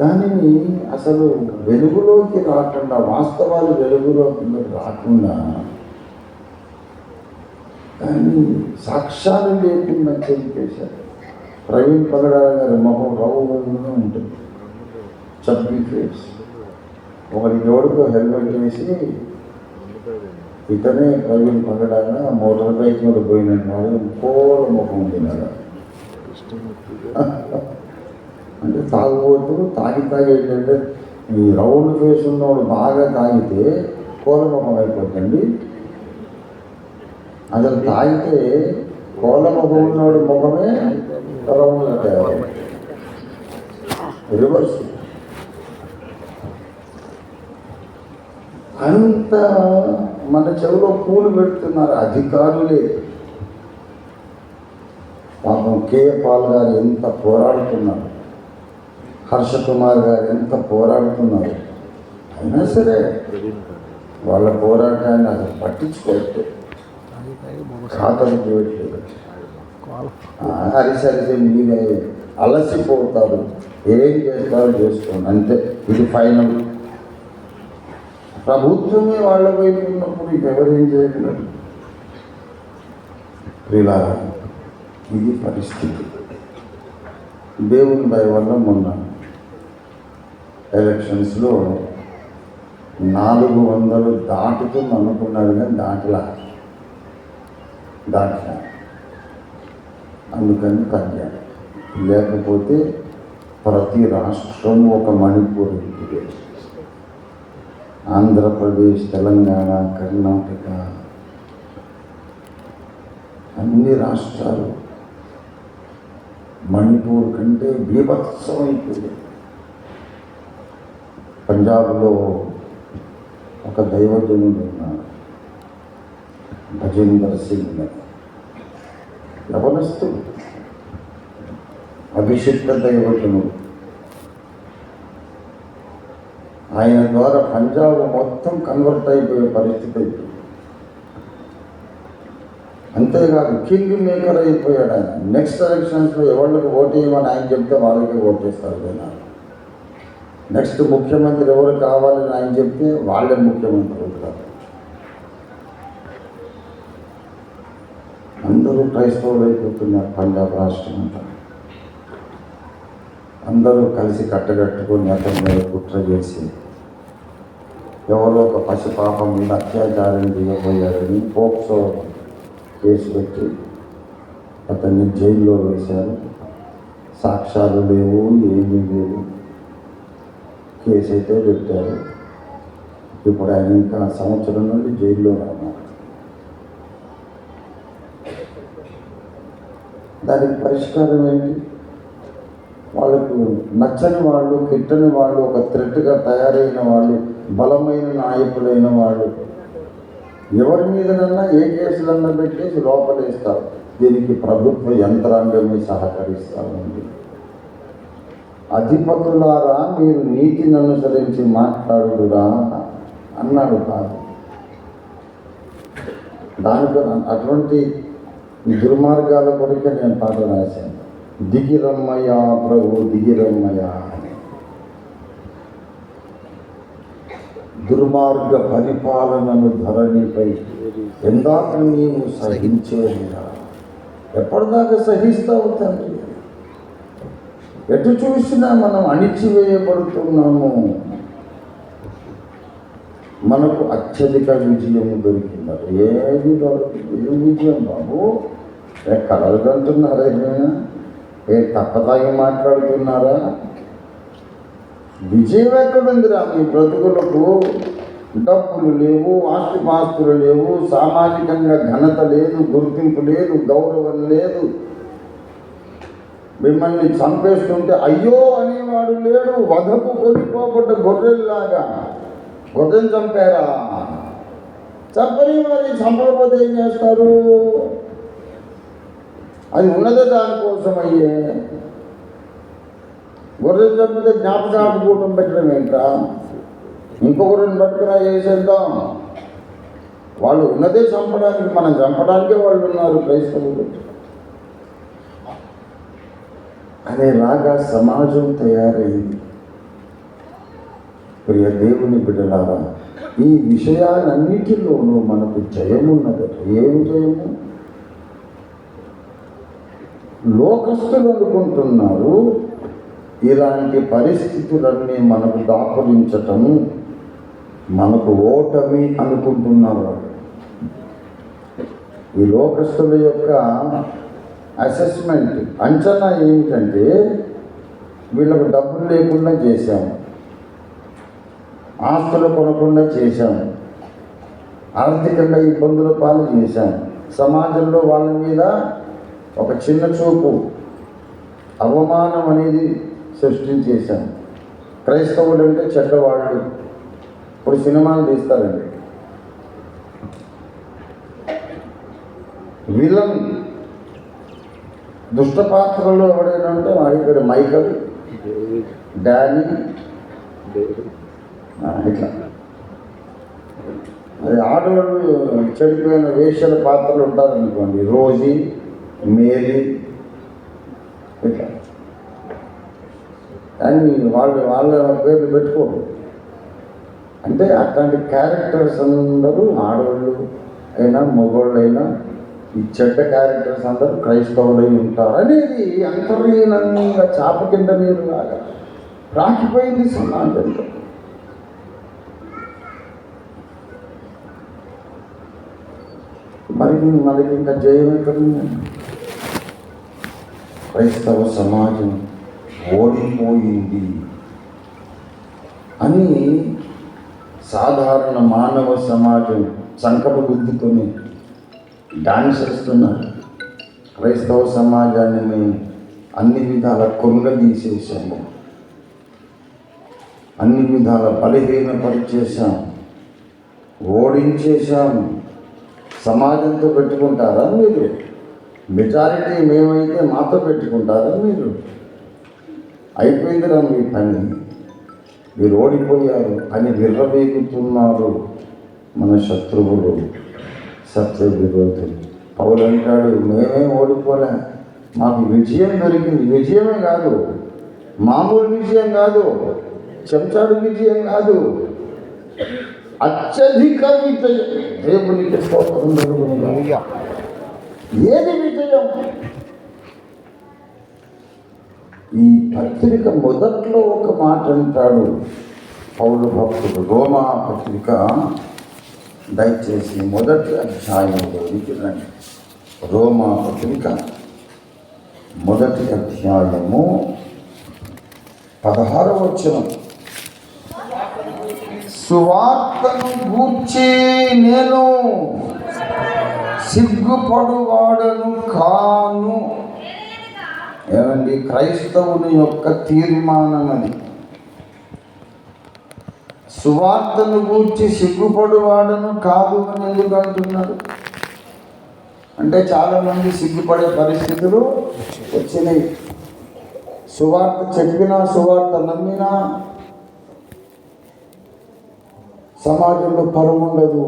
దానిని అసలు వెలుగులోకి రాకుండా, వాస్తవాలు వెలుగులోకి రాకుండా, కానీ సాక్ష్యాలు లేకుండా చంపేశారు. ప్రవీణ్ పగడాల గారి మొహం రవ్వుగా ఉంటుంది, చబ్బీ ఫేస్. ఒకటి ఎవరికో హెల్మెట్ వేసి ఇతనే ప్రవీణ్ పగడాల మోటార్ బైక్ మీద పోయిన వాడు కోల ముఖం ఉంటున్నాడు. అంటే తాగుబోతూ తాగి ఏంటంటే ఈ రౌండ్ ఫేస్ ఉన్నవాడు బాగా తాగితే కోలముఖం అయిపోతుంది. అసలు తాగితే కోలముఖం ఉన్నవాడు ముఖమే రౌండ్గా తయారు, రివర్స్. అంత మన చెవిలో పూలు పెడుతున్నారు అధికారులే. పాపం కేఏ పాల్ గారు ఎంత పోరాడుతున్నారు, హర్ష కుమార్ గారు ఎంత పోరాడుతున్నారు. అయినా సరే వాళ్ళ పోరాటాన్ని అసలు పట్టించుకోవట్లేదు, ఖాతలు చేయట్లేదు. అరిసరిసే మీరే అలసిపోతారు, ఏం చేస్తారో చేసుకోండి అంతే, ఇది ఫైనల్. ప్రభుత్వమే వాళ్ళ వైపు ఉన్నప్పుడు ఎవరేం చేయగలరు? ఇలా ఇది పరిస్థితి. దేవుని దయ వల్ల మొన్న ఎలక్షన్స్లో 400 దాటుతుంది అనుకున్నారు, కానీ దాటలా. అందుకని తగ్గారు. లేకపోతే ప్రతి రాష్ట్రం ఒక మణిపూర్, ఆంధ్రప్రదేశ్, తెలంగాణ, కర్ణాటక, అన్ని రాష్ట్రాలు మణిపూర్ కంటే బీభత్సమైపోయింది. పంజాబ్లో ఒక దైవజనుడు ఉన్నారు, భజేందర్ సింగ్, యవనస్తుడు, అభిషిక్త దైవజనుడు. ఆయన ద్వారా పంజాబ్ మొత్తం కన్వర్ట్ అయిపోయే పరిస్థితి అయిపోయింది. అంతేకాదు కింగ్ మేకర్ అయిపోయాడు ఆయన. నెక్స్ట్ ఎలక్షన్స్లో ఎవరికి ఓటు వేయమని ఆయన చెప్తే వాళ్ళకి ఓటేస్తారు జనాలు. నెక్స్ట్ ముఖ్యమంత్రి ఎవరు కావాలని ఆయన చెప్తే వాళ్ళే ముఖ్యమంత్రి అవుతారు. అందరూ క్రైస్తవులు అయిపోతున్నారు పంజాబ్ రాష్ట్రం అంతా. అందరూ కలిసి కట్టగట్టుకొని అతని మీద కుట్ర చేసి ఎవరో ఒక పసిపాప మీద అత్యాచారం చేయబోయారని పోక్సో కేసు పెట్టి అతన్ని జైల్లో వేశారు. సాక్ష్యాలు లేవు, ఏమీ లేవు, కేసు అయితే పెట్టారు. ఇప్పుడు ఆయన ఇంకా సంవత్సరం నుండి జైల్లో ఉన్నారు. దానికి పరిష్కారం ఏంటి? వాళ్ళకు నచ్చని వాళ్ళు, కిట్టని వాళ్ళు, ఒక థ్రెట్గా తయారైన వాళ్ళు, బలమైన నాయకులైన వాళ్ళు ఎవరి మీదనన్నా ఏ కేసులన్నా పెట్టేసి లోపలేస్తారు. దీనికి ప్రభుత్వ యంత్రాంగమే సహకరిస్తామండి. అధిపతులారా మీరు నీతిని అనుసరించి మాట్లాడుదురా అన్నాడు కాదు. దానికి అటువంటి దుర్మార్గాల కొరికే నేను పాట రాశాను. దిగిరమ్మయ్యా ప్రభు దిగిరమ్మయ్యా అని. దుర్మార్గ పరిపాలనను ధరణిపై ఎందాక నీవు సహించేదిరా. ఎప్పటిదాకా సహిస్తావు తండ్రి? ఎటు చూసినా మనం అణిచివేయబడుతున్నాము. మనకు అత్యధిక విజయం దొరికింది. ఏది దొరికింది? ఏం విజయం బాబు? కలలు కంటున్నారా? ఏ తప్పతాగి మాట్లాడుతున్నారా? విజయం ఎక్కడుందిరా మీ బ్రతుకులకు? డబ్బులు లేవు, ఆస్తిపాస్తులు లేవు, సామాజికంగా ఘనత లేదు, గుర్తింపు లేదు, గౌరవం లేదు. మిమ్మల్ని చంపేస్తుంటే అయ్యో అనేవాడు లేడు. వధకు కొనిపోబడ్డ గొర్రెల్లాగా గొర్రెలు చంపారా? చంపని మరి చంపకపోతే ఏం చేస్తారు? అది ఉన్నదే దానికోసం అయ్యే. గొర్రెలు చంపితే జ్ఞాపకార్థకూటం పెట్టడం ఏంట్రా? ఇంకొకరిని పట్టుకురా చేసేద్దాం. వాళ్ళు ఉన్నదే చంపడానికి, మనం చంపడానికే వాళ్ళు ఉన్నారు క్రైస్తవులు అనేలాగా సమాజం తయారైంది. ప్రియ దేవుని బిడ్డలారా, ఈ విషయాలన్నిటిలోనూ మనకు జయమున్నది. ఏమి జయము? లోకస్తులు అనుకుంటున్నారు ఇలాంటి పరిస్థితులన్నీ మనకు దాపురించటం మనకు ఓటమి అనుకుంటున్నారు. ఈ లోకస్తుల యొక్క అసెస్మెంట్, అంచనా ఏమిటంటే వీళ్ళకు డబ్బులు లేకుండా చేశాము, ఆస్తులు కొనకుండా చేశాము, ఆర్థికంగా ఇబ్బందుల పాలు చేశాము, సమాజంలో వాళ్ళ మీద ఒక చిన్న చూపు, అవమానం అనేది సృష్టించేశాం. క్రైస్తవులు అంటే చెడ్డవాళ్ళు. ఇప్పుడు సినిమాలు తీస్తారండి, విలన్ దుష్ట పాత్రలు ఎవడైనా అంటే వాడి పేరు మైకల్, డానీ, ఇట్లా. అది ఆడవాళ్ళు చెడిపోయిన వేషల పాత్రలు ఉంటారనుకోండి, రోజీ, మేరీ, ఇట్లా. కానీ వాళ్ళ పేర్లు పెట్టుకోరు. అంటే అట్లాంటి క్యారెక్టర్స్ అందరూ ఆడవాళ్ళు అయినా మగవాళ్ళు అయినా ఈ చెడ్డ క్యారెక్టర్స్ అందరూ క్రైస్తవులై ఉంటారు అనేది అంతర్లీనంగా చాప కింద నీరు లాగా రాకిపోయింది సమాజంలో. మరి మనకి ఇంకా జయం ఎక్కడుంది? క్రైస్తవ సమాజం ఓడిపోయింది అని సాధారణ మానవ సమాజం సంకట బుద్ధితోనే డాన్స్ చేస్తున్నారు. క్రైస్తవ సమాజాన్ని మేము అన్ని విధాల కొంగదీసేసాము, అన్ని విధాల బలహీనపరిచేసాం, ఓడించేశాము. సమాజంతో పెట్టుకుంటారా మీరు? మెజారిటీ మేమైతే మాతో పెట్టుకుంటారా మీరు? అయిపోయిందిరా మీ పని, మీరు ఓడిపోయారు అని విర్రవేగుతున్నారు మన శత్రువులు, సత్య విరోధులు. పౌలు అంటాడు, మేమేం ఓడిపోలే, మాకు విజయం దొరికింది. విజయమే కాదు, మామూలు విజయం కాదు, చెంచాడు విజయం కాదు, అత్యధిక విజయం. దేవునికి స్తోత్రం. ఏది విజయం? ఈ పత్రిక మొదట్లో ఒక మాట అంటాడు పౌలు భక్తుడు. రోమా పత్రిక దయచేసి మొదటి అధ్యాయంలోనికి రండి. రోమా పత్రిక మొదటి అధ్యాయము 16వ వచనం. సువార్తను గూర్చి నేను సిగ్గుపడువాడను కాను. ఏమండి? క్రైస్తవుని యొక్క తీర్మానం అది. సువార్తను గూర్చి సిగ్గుపడువాడను కాదు అని ఎందుకు అంటున్నాడు అంటే చాలామంది సిగ్గుపడే పరిస్థితులు వచ్చినాయి. సువార్త చెప్పినా, సువార్త నమ్మినా సమాజంలో ఫలం ఉండదు,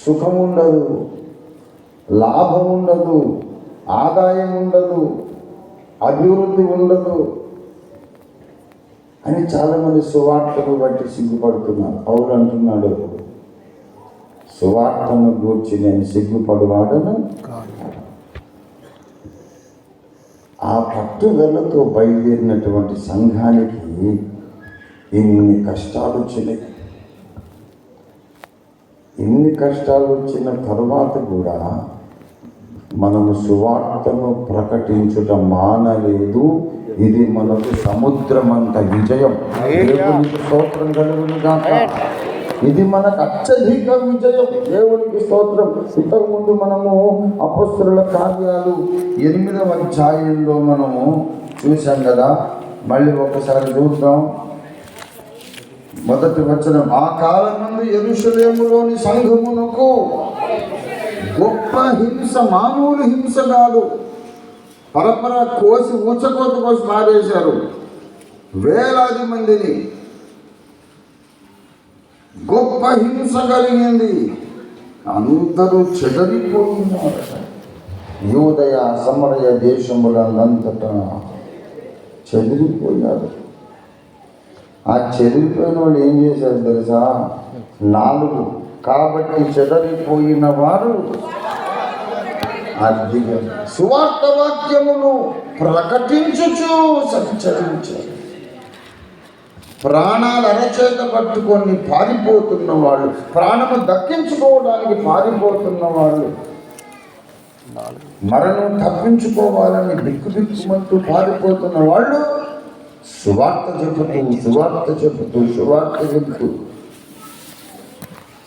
సుఖం ఉండదు, లాభం ఉండదు, ఆదాయం ఉండదు, అభివృద్ధి ఉండదు అని చాలామంది సువార్తను బట్టి సిగ్గుపడుతున్నారు. పౌలు అంటున్నాడు, సువార్తను గూర్చి నేను సిగ్గుపడువాడను. ఆ పట్టుదలతో బయలుదేరినటువంటి సంఘానికి ఇన్ని కష్టాలు వచ్చినాయి. ఇన్ని కష్టాలు వచ్చిన తరువాత కూడా మనము సువార్తను ప్రకటించుట మానలేదు, ఇది మనకు సముద్రమంత విజయం. దేవునికి స్తోత్రం కలుగును గాక. ఇది మనకు అత్యధిక విజయం. దేవునికి స్తోత్రం. ఇంతకు ముందు మనము అపొస్తలుల కార్యాలు 8వ అధ్యాయంలో మనము చూసాం కదా. మళ్ళీ ఒకసారి చూద్దాం. మొదటి వచనం, ఆ కాలమందు యెరూషలేములోని సంఘమునకు గొప్ప హింస, మామూలు హింస కాదు, పరపర కోసి ఊచకోత కోసి మారేశారు వేలాది మందిని. గొప్ప హింస కలిగింది. అందరూ చెదరిపోయినారు. యూదయ సమరయ దేశములంతటా చెదిరిపోయారు. ఆ చెదిరిపోయిన వాళ్ళు ఏం చేశారు తెలుసా? 4 కాబట్టి చెదరిపోయిన వారు అధిక సువార్త వాక్యమును ప్రకటించుచు సంచరించారు. ప్రాణాలు అరచేత పట్టుకొని పారిపోతున్న వాళ్ళు, ప్రాణము దక్కించుకోవడానికి పారిపోతున్న వాళ్ళు, మరణం తప్పించుకోవాలని బిక్కుమంటూ పారిపోతున్న వాళ్ళు సువార్త చెబుతూ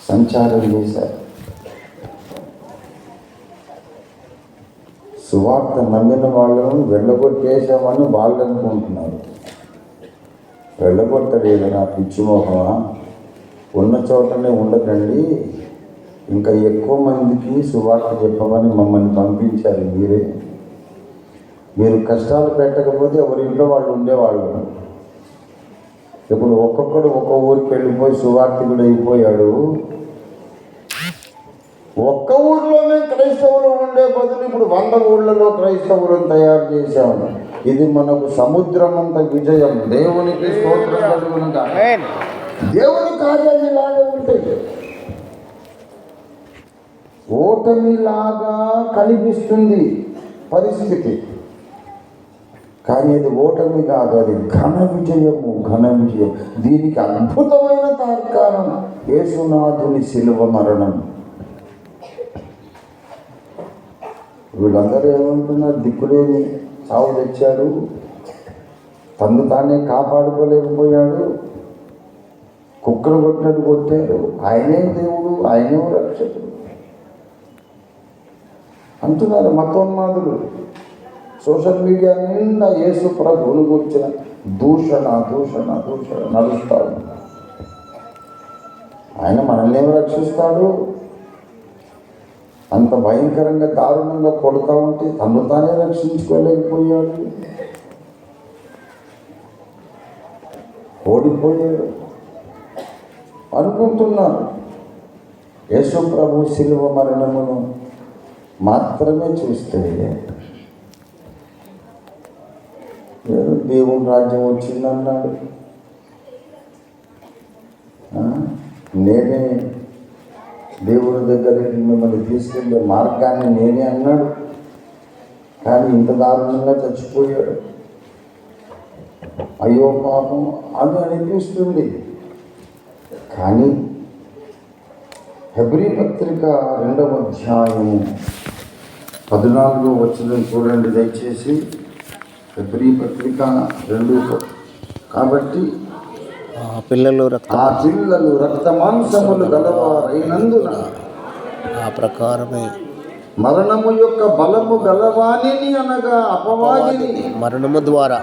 సంచారం చేశారు. సువార్త నమ్మిన వాళ్ళను వెళ్ళగొట్టేశామని వాళ్ళు అనుకుంటున్నారు. వెళ్ళగొట్టలేదు. నా పిచ్చిమోహమా, ఉన్న చోటనే ఉండకండి, ఇంకా ఎక్కువ మందికి సువార్త చెప్పమని మమ్మల్ని పంపించారు. మీరు కష్టాలు పెట్టకపోతే ఎవరింట్లో వాళ్ళు ఉండేవాళ్ళు. ఇప్పుడు ఒక్కొక్కడు ఒక్క ఊరికి వెళ్ళిపోయి సువార్తికుడు అయిపోయాడు. ఒక్క ఊర్లోనే క్రైస్తవులు ఉండే బదులు ఇప్పుడు 100 ఊళ్ళలో క్రైస్తవులను తయారు చేశాము. ఇది మనకు సముద్రమంత విజయం. దేవునికి స్తోత్రం కలుగును గాక. దేవుని కార్యాలు ఇలాగే ఉంటాయి. ఓటమిలాగా కనిపిస్తుంది పరిస్థితి, కానీ అది ఓటమి కాదు, అది ఘన విజయం. దీనికి అద్భుతమైన తార్కాణం యేసునాథుని శిలువ మరణం. వీళ్ళందరూ ఏమంటున్నారు? దిక్కులేని చావు తెచ్చాడు, తను తానే కాపాడుకోలేకపోయాడు, కుక్కలు కొట్టినట్టు కొట్టారు, ఆయనే దేవుడు, ఆయనే రక్షకుడు అంటున్నారు మతోన్మాదులు. సోషల్ మీడియా నిండా యేసు ప్రభువును గురించిన దూషణ నడుస్తాడు. ఆయన మనల్ని ఏమి రక్షిస్తాడు? అంత భయంకరంగా దారుణంగా కొడుతూ ఉంటే తను తానే రక్షించుకోలేకపోయాడు, ఓడిపోయాడు అనుకుంటున్నారు. యేసు ప్రభు శిలువ మరణమును మాత్రమే చూస్తే దేవుని రాజ్యం వచ్చిందన్నాడు. నేనే దేవుని దగ్గరికి మిమ్మల్ని తీసుకెళ్ళే మార్గాన్ని నేనే అన్నాడు. కానీ ఇంత దారుణంగా చచ్చిపోయాడు. అయ్యో పాపం అని అనిపిస్తుంది. కానీ హెబ్రీ పత్రిక 2వ అధ్యాయము 14వ వచనం చూడండి దయచేసి. హెబ్రీ పత్రిక 2. కాబట్టి ఆ పిల్లలు రక్త మాంసములు గలవారైనందున ఆ ప్రకారమే మరణము యొక్క బలము గలవానిని అనగా అపవాదిని మరణము ద్వారా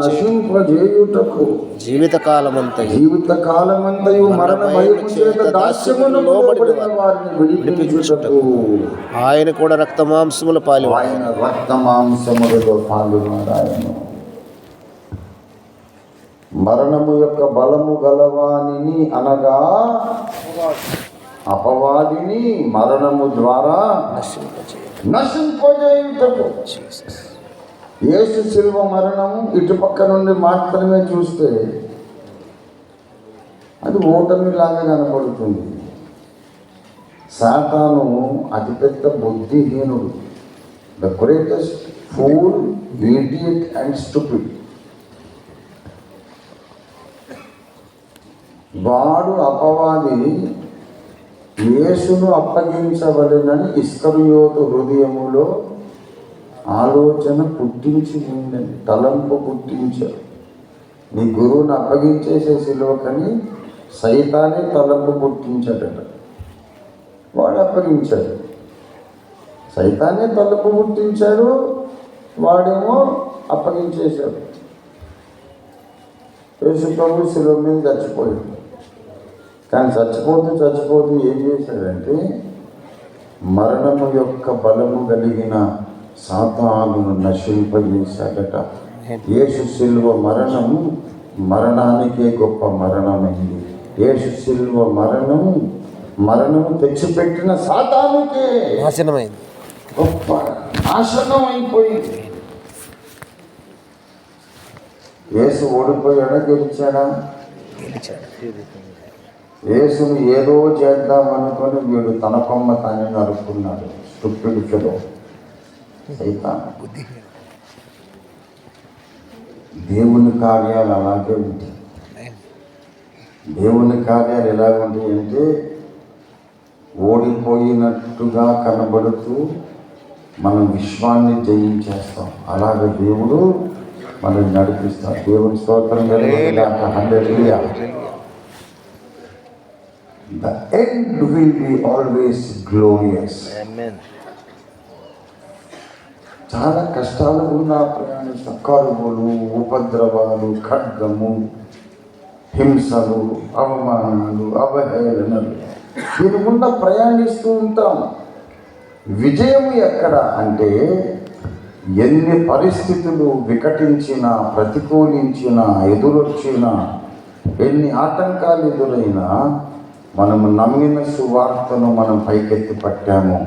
నశింపజేయుటకు జీవితకాలమంతయు మరణ భయము చేత దాస్యమును లోబడిన వారిని విడిపించుటకు ఆయన కూడా రక్తమాంసములలో పాలుగారాయను. మరణము యొక్క బలము గలవానిని అనగా అపవాదిని మరణము ద్వారా నశింపజేయుటకు. యేసు శిలువ మరణము ఇటుపక్క నుండి మాత్రమే చూస్తే అది ఓటమిలాగా కనపడుతుంది. సాతాను అతిపెద్ద బుద్ధిహీనుడు, the greatest fool, idiot and stupid. వాడు అపవాది యేసును అప్పగించవలెనని ఇస్కరియోతు హృదయములో ఆలోచన పుట్టించి ఉండండి, తలంపు పుట్టించారు. నీ గురువుని అప్పగించేసే సిలువకని సైతానే తలంపు పుట్టించాడట. వాడు అప్పగించాడు. సైతానే తలంపు పుట్టించాడు, వాడేమో అప్పగించేశాడు. యేసు ప్రభు శిలువ మీద చచ్చిపోయాడు. కానీ చచ్చిపోతూ ఏం చేశాడంటే మరణము యొక్క బలము కలిగిన సాతానును నశింపజేశాడట. యేసు శిలువ మరణానికే గొప్ప మరణమైంది. యేసు శిలువ మరణము తెచ్చిపెట్టిన సాతానుకే నాశనమైంది, గొప్ప నాశనం అయిపోయింది. యేసు ఓడిపోయాడా, గెలిచాడా? యేసును ఏదో చేద్దామనుకొని వీడు తన కొమ్మ తానే నరుక్కున్నాడు. స్టూపిడ్ ఫెలో సైతాను. దేవుని కార్యాలు అలాగే ఉంటాయి. దేవుని కార్యాలు ఎలా ఉంటాయి అంటే ఓడిపోయినట్టుగా కనబడుతూ మనం విశ్వాన్ని జయించేస్తాం. అలాగే దేవుడు మనల్ని నడిపిస్తాడు. దేవుని స్తోత్రం కలిగిన హల్లెలూయా. The end will be always glorious. Amen. చాలా కష్టాలు గుండా ప్రయాణిస్తాం. కరువులు, ఉపద్రవాలు, ఖడ్గము, హింసలు, అవమానాలు, అవహేళనలు, దీని గుండా ప్రయాణిస్తూ ఉంటాం. విజయము ఎక్కడ అంటే ఎన్ని పరిస్థితులు వికటించినా, ప్రతికూలించినా, ఎదురొచ్చినా, ఎన్ని ఆటంకాలు ఎదురైనా మనము నమ్మిన సువార్తను మనం పైకెత్తి పట్టాము.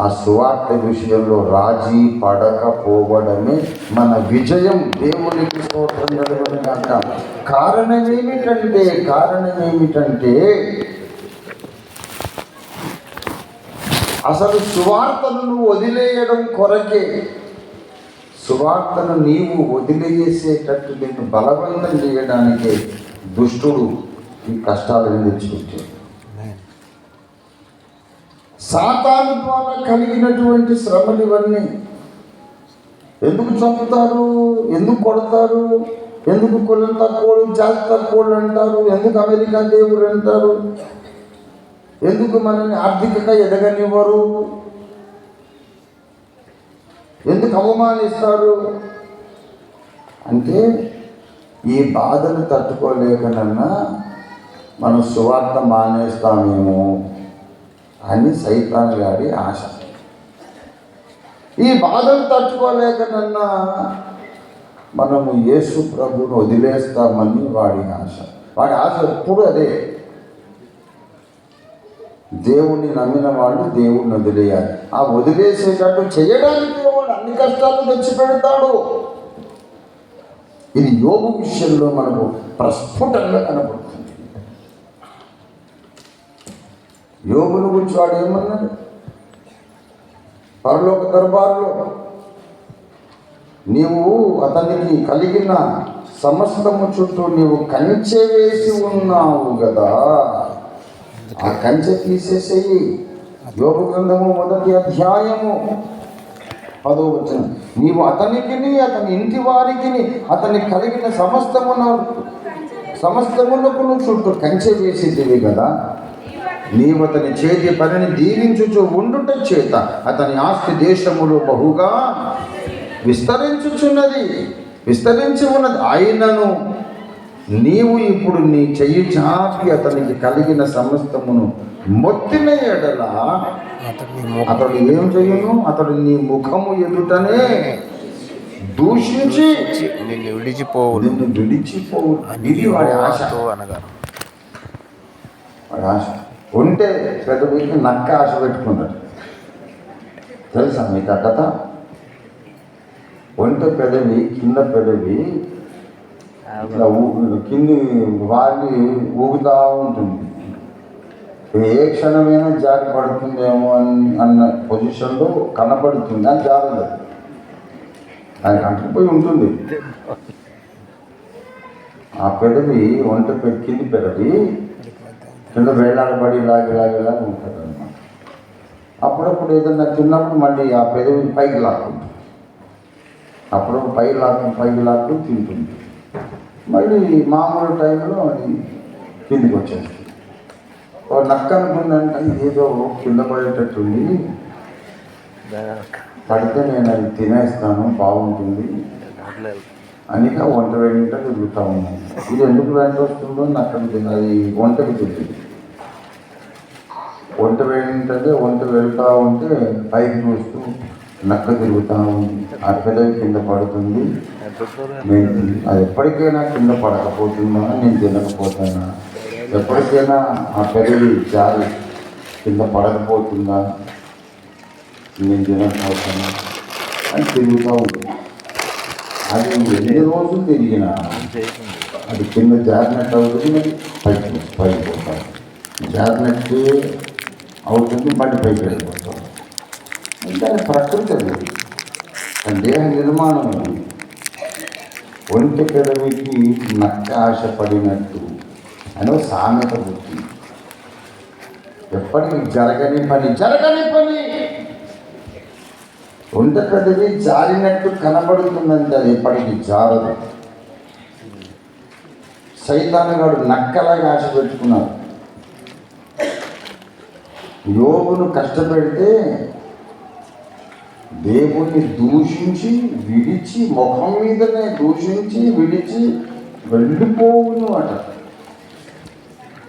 ఆ సువార్త విషయంలో రాజీ పడకపోవడమే మన విజయం. దేవునికి స్తోత్రం కలుగునుగాక. కారణం ఏమిటంటే అసలు సువార్తను నువ్వు వదిలేయడం కొరకే. సువార్తను నీవు వదిలేసేటట్టు నిన్ను బలవంతం చేయడానికే దుష్టుడు ఈ కష్టాలను తెచ్చిపెట్టాడు. సాతాను ద్వారా కలిగినటువంటి శ్రమలు ఇవన్నీ. ఎందుకు చంపుతారు, ఎందుకు కొడతారు, ఎందుకు కులం తక్కువలు, జాతి తక్కువలు అంటారు, ఎందుకు అమెరికా దేవుడు అంటారు, ఎందుకు మనల్ని ఆర్థికంగా ఎదగనివ్వరు, ఎందుకు అవమానిస్తారు అంటే ఈ బాధను తట్టుకోలేకనన్నా మనం సువార్త మానేస్తామేమో అని సైతాను గారి ఆశ. ఈ బాధను తట్టుకోలేకనన్నా మనము యేసు ప్రభువును వదిలేస్తామని వాడి ఆశ ఎప్పుడు అదే. దేవుణ్ణి నమ్మిన వాళ్ళు దేవుణ్ణి వదిలేయాలి. ఆ వదిలేసేటట్టు చేయడానికి వాడు అన్ని కష్టాలు తెచ్చిపెడతాడు. ఇది యోబు విషయంలో మనకు ప్రస్ఫుటంగా కనపడుతుంది. యోబుని గురించి వాడు ఏమన్నాడు? పరలోక దర్బారులో నీవు అతనికి కలిగిన సమస్తము చుట్టూ నీవు కంచె వేసి ఉన్నావు కదా, ఆ కంచె తీసేసేయి. యోబు గ్రంథము 1వ అధ్యాయము 10వ వచనం. నీవు అతనికిని అతని ఇంటి వారికి అతనికి కలిగిన సమస్తమునకు చుట్టూ కంచె వేసేదివి కదా, నీవు అతని చేతి పనిని దీవించుచు ఉండుట చేత అతని ఆస్తి దేశములో బహుగా విస్తరించి ఉన్నది. ఆయనను నీవు ఇప్పుడు నీ చెయ్యి చాపి అతనికి కలిగిన సమస్తమును మొత్తిన ఎడల అతడు ఏం చెయ్యను? అతడు నీ ముఖము ఎదుటనే దూషించి నిన్ను విడిచిపోవు. ఇది వాడి ఆశ. వాడి ఆశ ఉంటే పెదవికి నక్క ఆశ పెట్టుకున్నాడు. తెలుసా మీకు ఆ కథ? ఒంటె పెదవి, కింద పెదవి ఇట్లా కింది వాలి ఊగుతూ ఉంటుంది. ఏ క్షణమైనా జారి పడుతుందేమో అన్న పొజిషన్లో కనపడుతుంది. అని జారలేదు, అది అంటుకుపోయి ఉంటుంది. ఆ పెదవి కింది పెదవి కింద వేలాడబడి లాగిలాగేలా ఉంటుంది అన్నమాట. అప్పుడప్పుడు ఏదన్నా తిన్నప్పుడు మళ్ళీ ఆ పెదవి పైకి లాక్కుంటుంది. అప్పుడు పైకి లాక్కు తింటుంది. మళ్ళీ మామూలు టైంలో అది కిందికి వచ్చేస్తుంది. నక్క అనుకుందంటే ఏదో కింద పడేటట్టుంది, పడితే నేను అది తినేస్తాను, బాగుంటుంది అని వంట వెంట తిరుగుతూ ఉన్నాను. ఇది ఎందుకు వెంట వస్తుందో నక్కకి అది వంటకి తెలియదు. వంట వెళ్తూ ఉంటే పైకి చూస్తూ నక్క తిరుగుతూ ఉంది. ఆ పెదవి కింద పడుతుంది. అది ఎప్పటికైనా కింద పడకపోతుందా, నేను తినకపోతానా, ఎప్పటికైనా ఆ పెదవి జారి కింద పడకపోతుందా, నేను తినకపోతానా అని తిరుగుతూ ఉంటుంది. అది ఎన్ని రోజులు తిరిగినా అది కింద జారినట్టు అవుతుంది, మరి పైకి పోతాం. జారినట్టు అవుతుంది, మళ్ళీ పైకి వెళ్ళిపోతాం. ఇంకా ప్రకృతి అది, దేహ నిర్మాణం అది. ఒంటి పెదవికి నక్క ఆశపడినట్టు అని ఒక సామెత పుట్టింది. ఎప్పటికీ జరగని పని ఒంటి పెదవి జారినట్టు కనబడుతుందంటే అది ఎప్పటికీ జారదు. సైతానుగాడు నక్కలాగా ఆశ పెట్టుకున్నాడు. యోగును కష్టపెడితే దేవుణ్ణి దూషించి విడిచి, ముఖం మీదనే దూషించి విడిచి వెళ్ళిపోవును అట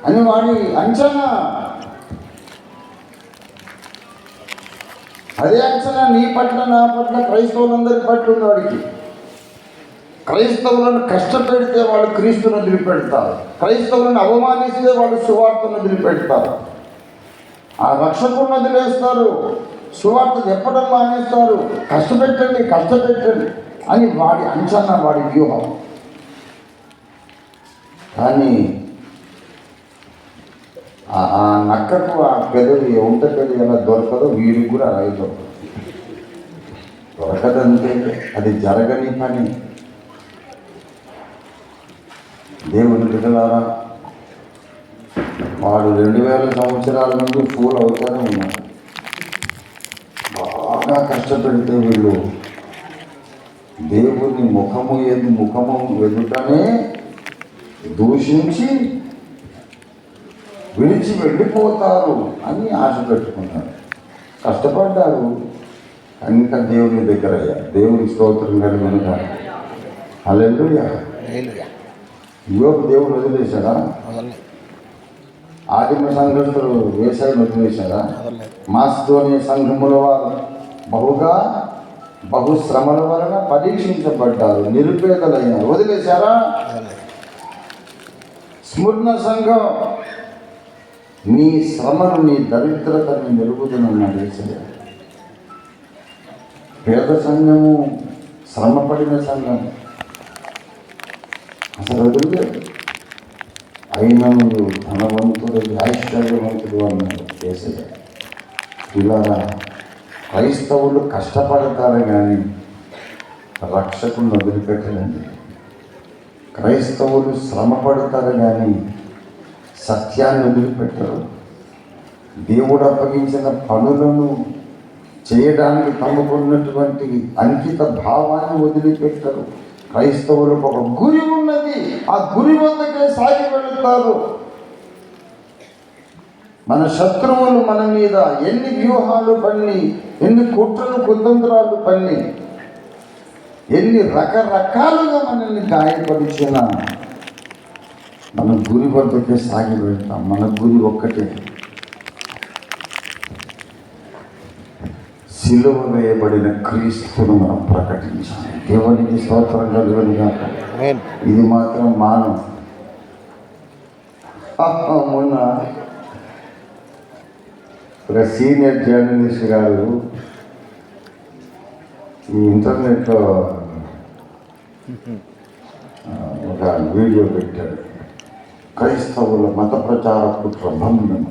అని వాడి అంచనా. అదే అంచనా నీ పట్ల, నా పట్ల, క్రైస్తవులందరి పట్ల ఉంది వాడికి. క్రైస్తవులను కష్టపెడితే వాళ్ళు క్రీస్తును వదిలిపెడతారు, క్రైస్తవులను అవమానిస్తే వాళ్ళు సువార్తను వదిలిపెడతారు, ఆ రక్షకులను వదిలేస్తారు, సువార్త చెప్పడం మానేస్తారు. కష్టపెట్టండి అని వాడి అంచనా, వాడి వ్యూహం. కానీ ఆ నక్కకు ఆ పెదవి, ఒంట పెదవి ఎలా దొరకదో వీడికి కూడా అలాగే దొరకదంటే అది జరగని పని. దేవుని బిడ్డలారా, వాడు 2000 సంవత్సరాల నుండి ఫూల్ అవుతూనే ఉన్నాడు. బాగా కష్టపెడితే వీళ్ళు దేవుని ముఖము ఎదుటనే దూషించి విడిచి వెళ్ళిపోతారు అని ఆశ పెట్టుకున్నారు. కష్టపడ్డారు, ఇంకా దేవుని దగ్గర అయ్యారు. దేవుని స్తోత్రం కలుగునుగా. హల్లెలూయా. యోబు దేవుని వదిలేశాడా? ఆదిమ సంఘస్థులు వేసాయిని వదిలేశాడా? మాసిదోనియ సంఘముల వారు బహుశ్రమల వలన పరీక్షించబడ్డారు, నిరుపేదలైన వదిలేశారా? స్మరణ సంఘం నీ శ్రమను, నీ దరిద్రతని నిలుపుదనన్నాడు యేసయ్య. పేద సంఘము, శ్రమపడిన సంఘం అసలు వదిలేదు. అయినా నువ్వు ధనవంతుడు, ఐశ్వర్యవంతుడు అన్నాడు యేసయ్య. ఇలాగా క్రైస్తవులు కష్టపడతారు కానీ రక్షకులను వదిలిపెట్టలేండి. క్రైస్తవులు శ్రమ పడతారు కానీ సత్యాన్ని వదిలిపెట్టరు. దేవుడు అప్పగించిన పనులను చేయడానికి తమకున్నటువంటి అంకిత భావాన్ని వదిలిపెట్టరు. క్రైస్తవులకు ఒక గురి ఉన్నది, ఆ గురి వద్దకే సాగి వెళుతారు. మన శత్రువులు మన మీద ఎన్ని వ్యూహాలు పన్ని, ఎన్ని కుట్రలు కుతంత్రాలు పన్ని, ఎన్ని రకరకాలుగా మనల్ని గాయపరిచిన మన గురి వద్దకే సాగి వెళ్తాం. మన గురి ఒక్కటే, సిలువ వేయబడిన క్రీస్తును మనం ప్రకటించాలి. దేవునికి స్తోత్రం కలుగునుగా. ఇది మాత్రం మానం. మొన్న ఒక సీనియర్ జర్నలిస్ట్ గారు ఈ ఇంటర్నెట్లో ఒక వీడియో పెట్టాడు. క్రైస్తవుల మత ప్రచార కుట్ర భంగం.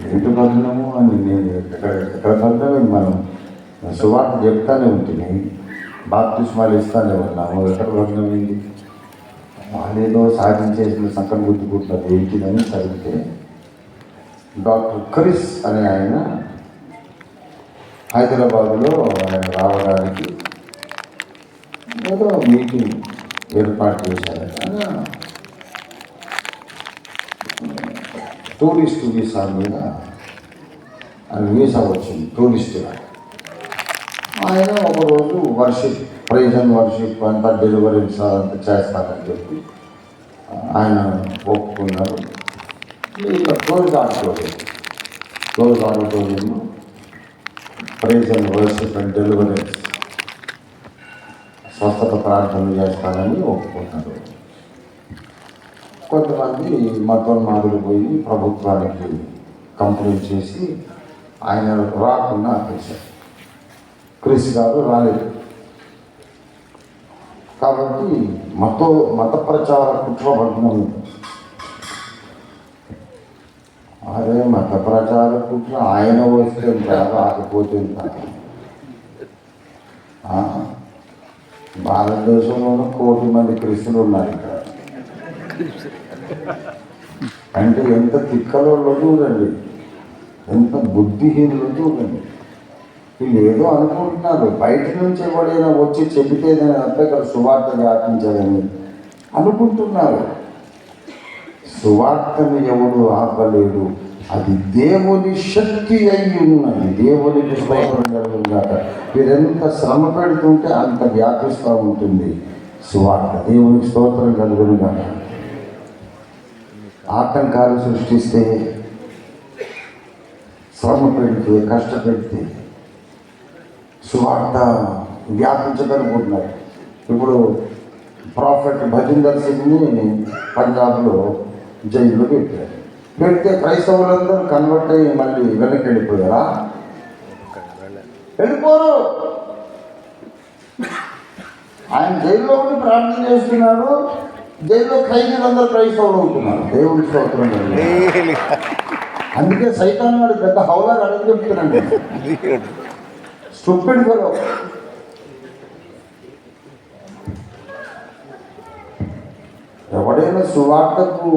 ఏంటి భగ్నము అని నేను ఎక్కడ భగ్నమే. మనం సువార్త చెప్తానే ఉంటుంది, బాప్తిస్మాలు ఇస్తానే ఉన్నాము, ఎక్కడ భగ్నమైంది? వాళ్ళేదో సాధించేసిన సంకట గుర్తుకుంటున్నారు ఏంటిదని చదివితే డాక్టర్ క్రిస్ అనే ఆయన హైదరాబాదులో ఆయన రావడానికి ఏదో మీటింగ్ ఏర్పాటు చేశారట. టూరిస్ట్ వీసా మీద ఆయన వీసా వచ్చింది టూరిస్టుగా. ఆయన ఒకరోజు వర్షిప్, ప్రైజ్ అండ్ వర్షిప్ అంతా డెలివరీస్ అంతా చేస్తానని చెప్పి ఆయన ఒప్పుకున్నారు. ఇక close auditorium praise and worship and deliveries స్వస్థత ప్రార్థనలు చేస్తానని ఒప్పుకున్నారు. కొంతమంది మతోన్మాదులు పోయి ప్రభుత్వానికి కంప్లైంట్ చేసి ఆయన రాకుండా ఆపేశారు. క్రిస్ గారు రాలేదు. కాబట్టి మత ప్రచార కుట్రభగ్నం. అదే మత ప్రచార కుట్ర ఆయన వస్తే రాకపోతే భారతదేశంలో 1 కోటి మంది క్రిస్తులు ఉన్నారు ఇక్కడ. అంటే ఎంత తిక్కలో చూడండి, ఎంత బుద్ధిహీనులు చూడండి. వీళ్ళు ఏదో అనుకుంటున్నారు, బయట నుంచి ఎవడైనా వచ్చి చెబితేనే తప్ప ఇక్కడ సువార్త వ్యాపించదని అనుకుంటున్నారు. సువార్తను ఎవడు ఆపలేడు, అది దేవుని శక్తి అయి ఉన్నది. దేవునికి స్తోత్రం కలుగుగాక. వీరెంత శ్రమ పెడుతుంటే అంత వ్యాపిస్తూ ఉంటుంది సువార్త. దేవునికి స్తోత్రం కలుగుగాక. ఆటంకాలు సృష్టిస్తే, శ్రమ పెడితే, కష్టపెడితే సువార్త వ్యాపించగలుగుతున్నారు. ఇప్పుడు ప్రాఫెట్ భజిందర్ సింగ్ని పంజాబ్లో జైల్లో పెడితే క్రైస్తవులందరూ కన్వర్ట్ అయ్యి మళ్ళీ వెనక్కి వెళ్ళిపోయారా? వెళ్ళిపోరు. ఆయన జైల్లో ఉండి ప్రార్థన చేస్తున్నాడు. జైల్లో ఖైదీలందరూ క్రైస్తవులు ఉంటున్నారు. దేవుడి స్తోత్రం. అందుకే సైతాన్ వాడు పెద్ద హౌలా అడగని చెప్తున్నాడు. Stupid fellow. ఎవడైనా సువార్తకు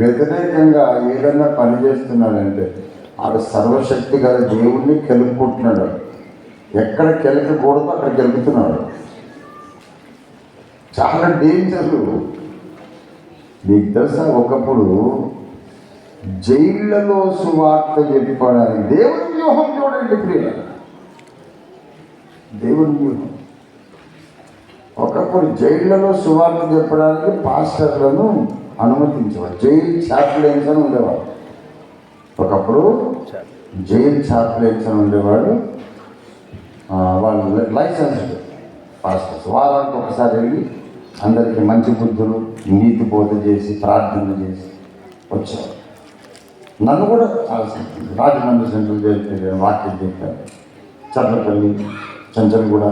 వ్యతిరేకంగా ఏదైనా పని చేస్తున్నాడంటే ఆడు సర్వశక్తి గల దేవుణ్ణి కెలుపుకుంటున్నాడు. ఎక్కడ కెలకకూడదో అక్కడ కెలుపుతున్నాడు. చాలా డేంజర్. మీకు తెలుసా, ఒకప్పుడు జైళ్లలో సువార్త చెప్పడానికి దేవుని వ్యూహం చూడండి ప్రియ, దేవుని వ్యూహం. ఒకప్పుడు జైళ్లలో సువార్త చెప్పడానికి పాస్టర్లను అనుమతించేవారు. జైలు చాప్లెన్స్ అని ఉండేవాడు. ఒకప్పుడు జైలు చాప్లెన్స్ అని ఉండేవాడు. వాళ్ళు లైసెన్స్డ్ పాస్టర్స్. వారానికి ఒకసారి వెళ్ళి అందరికీ మంచి బుద్ధులు, నీతి బోధ చేసి, ప్రార్థనలు చేసి వచ్చేవారు. నన్ను కూడా చాలా రాజమండ్రి సెంట్రల్ జైలు వాక్యం చెప్పారు. చర్లపల్లి, చంచల్గూడ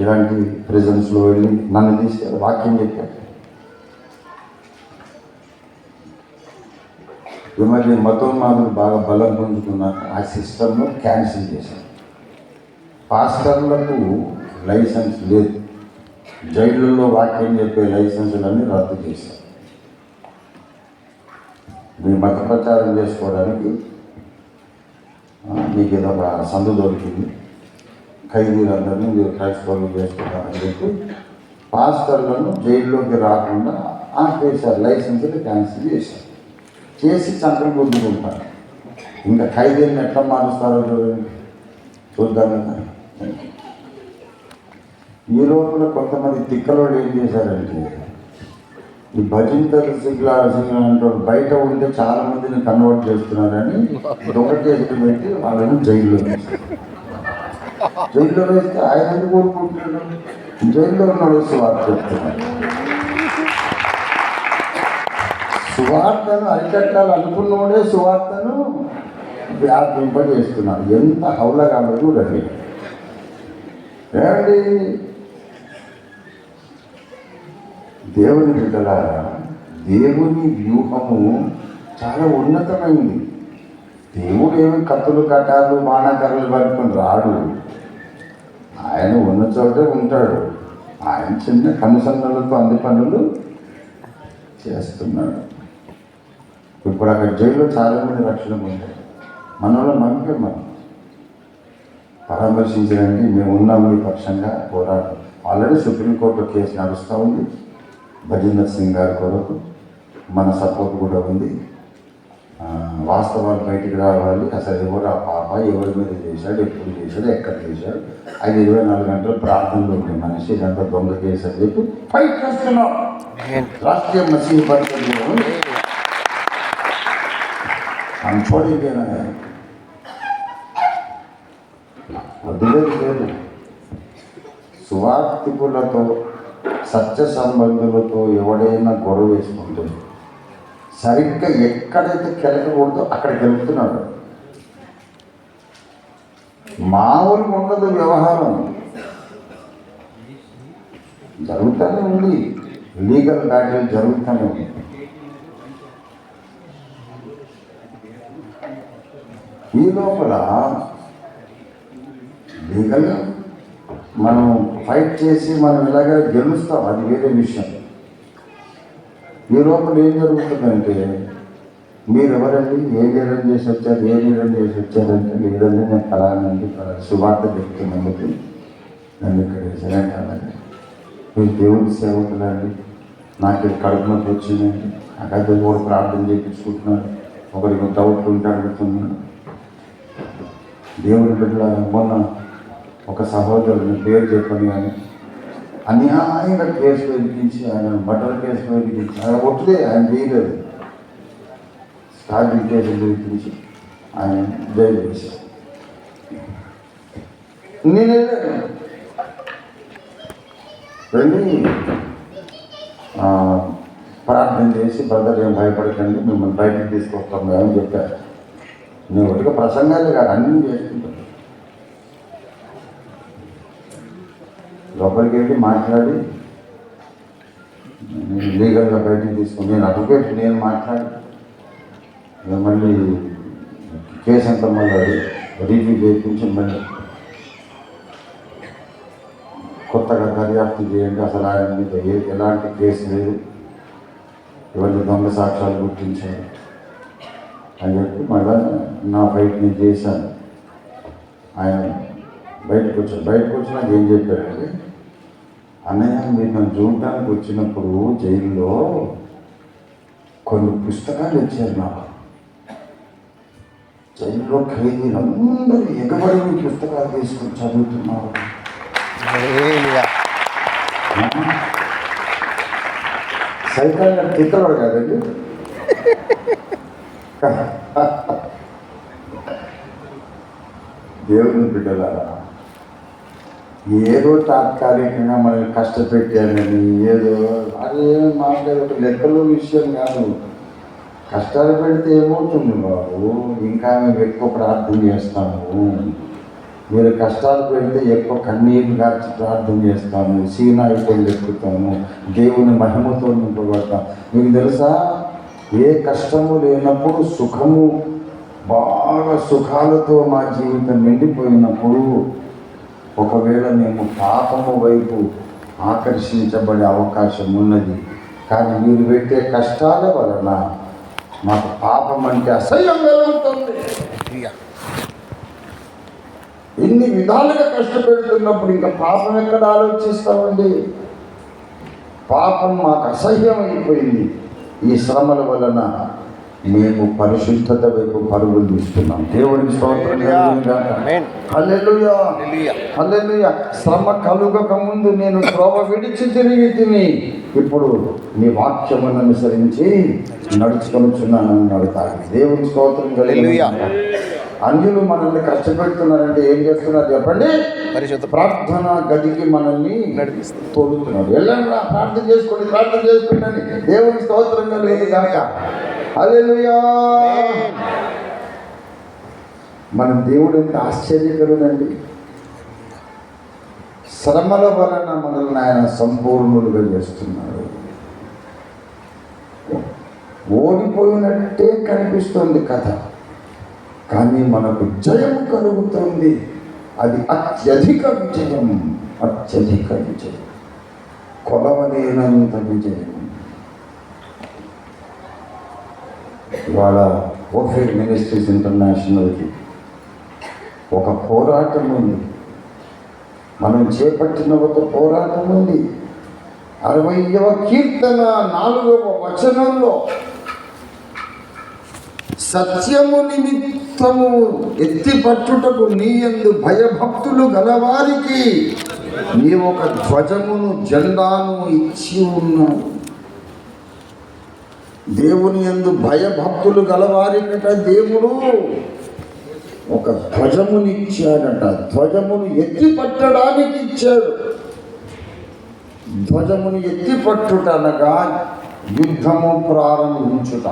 ఇలాంటి ప్రిజన్స్లో వెళ్ళి నన్ను తీసుకెళ్ళి వాక్యం చెప్పారు. ఈ మధ్య మతోన్మాదులు బాగా బలం పొందుతున్నారు. ఆ సిస్టమ్ను క్యాన్సిల్ చేశారు. పాస్టర్లకు లైసెన్స్ లేదు. జైళ్ళల్లో వాక్యం చెప్పే లైసెన్సులన్నీ రద్దు చేశారు. మీ మత ప్రచారం చేసుకోవడానికి మీకు ఏదో ఒక సందు దొరికింది, ఖైదీలందరినీ మీరు క్రైస్తవులు చేసుకుంటారని చెప్పి పాస్టర్లను జైల్లోకి రాకుండా ఆపేశారు. లైసెన్సులు క్యాన్సిల్ చేశారు. చేసి చంద్రం గుద్దుకుంటారు. ఇంకా ఖైదీలను ఎట్లా మారుస్తారో చూద్దాం కదా. ఈ లోపల కొంతమంది తిక్కలోళ్ళు ఏం చేశారంటే, ఈ భజింతలు సిగ్గులు అంటే బయట ఉంటే చాలా మందిని కన్వర్ట్ చేస్తున్నారని దొంగ కేసులు పెట్టి వాళ్ళని జైల్లో వేస్తారు. జైల్లో వేస్తే ఆయన ఎందుకు కోరుకుంటున్నాడు? జైల్లో ఉన్నాడు సువార్త చెప్తున్నాడు. సువార్తను అరికట్టాలి అనుకున్నోడే సువార్తను వ్యాపింపజేస్తున్నాడు. ఎంత హౌలగాలో చూడండి. ఏమండి దేవుని బిడ్డలారా, దేవుని వ్యూహము చాలా ఉన్నతమైంది. దేవుడు ఏమి కత్తులు కట్టాలు బాణకర్రలు పట్టుకుని రాడు. ఆయన ఉన్న చోటే ఉంటాడు. ఆయన చిన్న కనుసన్నలతో అన్ని పనులు చేస్తున్నాడు. ఇప్పుడు అక్కడ జైల్లో చాలామంది రక్షణ పొందారు. మనలో మనం పరామర్శించడానికి మేము ఉన్నాం మీ పక్షంగా పోరాటం. ఆల్రెడీ సుప్రీంకోర్టులో కేసు నడుస్తూ ఉంది భజీందర్ సింగ్ గారి కొరకు. మన సపోర్ట్ కూడా ఉంది. వాస్తవాలు బయటికి రావాలి. అసలు ఎవరు ఆ పాప, ఎవరి మీద చేశాడు, ఎప్పుడు చేశాడు, ఎక్కడ చేశాడు. 24 గంటలు ప్రార్థనలో ఉండే మనిషి ఇదంతా దొంగ కేసు అని చెప్పి ఫైట్ చేస్తున్నాం. రాష్ట్రీయ మసీదు పరిస్థితుల్లో అనుకోలేనా వదిలేదు లేదు. సువార్థికులతో సత్య సంబంధులతో ఎవడైనా గొడవ వేసుకుంటే సరిగ్గా ఎక్కడైతే కెలకకూడదో అక్కడికి వెళ్తున్నాడు. మామూలు ఉండదు వ్యవహారం. జరుగుతూనే ఉంది, లీగల్ బ్యాటిల్ జరుగుతూనే ఉంది. ఈ లోపల లీగల్గా మనం ఫైట్ చేసి మనం ఇలాగే గెలుస్తాం, అది వేరే విషయం. ఈ లోపల ఏం జరుగుతుందంటే మీరు ఎవరండి, ఏ నిర్ణయం చేసి వచ్చారు, ఏ నిర్ణయం చేసి వచ్చారంటే లేదండి నేను ఫలానండి శుభార్త చెప్తున్నందుకు నన్ను ఇక్కడ వేసారంటే అలాగే మీరు దేవుడి సేవకులండి, నాకు కడుపు నొప్పి వచ్చిందండి, నాకైతే కూడా ప్రార్థన చేయించుకుంటున్నాను, ఒకరికి డౌట్లు ఉంటే అడుగుతున్నాను. దేవుడి బిడ్డలాగా మొన్న ఒక సహోదరుని పేరు చెప్పని కానీ అన్యాయంగా కేసు వెలిగించి ఆయన మర్డర్ కేసు వెలిగించి ఆయన ఒట్టిదే ఆయన చేయలేదు, స్టార్టింగ్ కేసులు వెలిగించి ఆయన జైలు వేశారు. నేనే వెళ్ళి ప్రార్థన చేసి బ్రదర్ ఏం భయపడకండి మిమ్మల్ని బయటకు తీసుకొస్తాం మేమని చెప్పారు. నేను ఒకటిగా ప్రసంగాలే కాదు అన్నీ చేసుకుంటాను. లోపలికి వెళ్ళి మాట్లాడి లీగల్గా బయటికి తీసుకుని నేను అడ్వకేట్ నేను మాట్లాడి మళ్ళీ కేసు అంతా మళ్ళీ రివ్యూ చేయించి మళ్ళీ కొత్తగా దర్యాప్తు చేయండి, అసలు ఆయన మీద ఎలాంటి కేసు లేదు, ఇవన్నీ దొంగ సాక్ష్యాలు గుర్తించారు అని చెప్పి మళ్ళీ నా ఫైట్ నేను చేశాను. ఆయన బయటకు వచ్చినాక ఏం చెప్పారంటే అన్నయ్య మీరు నన్ను చూడటానికి వచ్చినప్పుడు జైల్లో కొన్ని పుస్తకాలు ఇచ్చారు నాకు. జైల్లో ఖైదీలు అందరూ ఎగబడి మీ పుస్తకాలు తీసుకొని చదువుతున్నారు. సైతాన్ని తిట్టవాడు కాదండి. దేవుని బిడ్డలారా, ఏదో తాత్కాలికంగా మనల్ని కష్టపెట్టానని ఏదో అది మాట్లాడే ఒక లెక్కలో విషయం కాదు. కష్టాలు పెడితే ఏమవుతుంది బాబు, ఇంకా మేము ఎక్కువ ప్రార్థన చేస్తాము. మీరు కష్టాలు పెడితే ఎక్కువ కన్నీరు గార్చి ప్రార్థన చేస్తాము, సీనాయిపోయి ఎక్కుతాము, దేవుని మహిమతో నింపబడతాం. మీకు తెలుసా, ఏ కష్టము లేనప్పుడు సుఖము, బాగా సుఖాలతో మా జీవితం నిండిపోయినప్పుడు ఒకవేళ మేము పాపము వైపు ఆకర్షించబడే అవకాశం ఉన్నది. కానీ మీరు పెట్టే కష్టాల వలన మాకు పాపం అంటే అసహ్యం కలుగుతుంది. ఇన్ని విధాలుగా కష్టపెడుతున్నప్పుడు ఇంకా పాపం ఎక్కడ ఆలోచిస్తామండి? పాపం మాకు అసహ్యం అయిపోయింది. ఈ శ్రమల వలన మేము పరిశుద్ధత వైపు పరుగులు తీస్తున్నాం. దేవునికి స్తోత్రం. హల్లెలూయా, హల్లెలూయా. శ్రమ కలుగక ముందు నేను త్రోవ విడిచి తిరిగి తిని ఇప్పుడు నీ వాక్యమును అనుసరించి నడుచుకొనుచున్నానని అడుగుతాను. దేవుని స్తోత్రం. హల్లెలూయా. అన్యులు మనల్ని కష్టపెడుతున్నారంటే ఏం చేస్తున్నారు చెప్పండి? ప్రార్థన గదికి మనల్ని తోడుతున్నారు. వెళ్ళండి ప్రార్థన చేసుకోండి, ప్రార్థన చేసుకోండి. దేవుని స్తోత్రంగా లేదు కాక. హల్లెలూయా. మన దేవుడు ఎంత ఆశ్చర్యకరుడండి. శ్రమల వలన మనల్ని ఆయన సంపూర్ణులుగా చేస్తున్నాడు. ఓడిపోయినట్టే కనిపిస్తుంది కథ, కానీ మనకు జయం కలుగుతుంది. అది అత్యధిక విజయం, అత్యధిక విజయం, కొలవలేనంత విజయం. ఇవాళ ఓఫీర్ మినిస్ట్రీస్ ఇంటర్నేషనల్కి ఒక పోరాటం ఉంది, మనం చేపట్టిన ఒక పోరాటం ఉంది. 60వ కీర్తన 4వ వచనంలో సత్యము నిమిత్తము ఎత్తి పట్టుటకు నీ యందు భయభక్తులు గలవారికి నీ ఒక ధ్వజమును జెండాను ఇచ్చి ఉన్నావు. దేవుని యందు భయభక్తులు గలవారికట దేవుడు ఒక ధ్వజముని ఇచ్చాడట. ధ్వజమును ఎత్తి పట్టడానికి ఇచ్చాడు. ధ్వజమును ఎత్తి పట్టుట అనగా యుద్ధము ప్రారంభించుట.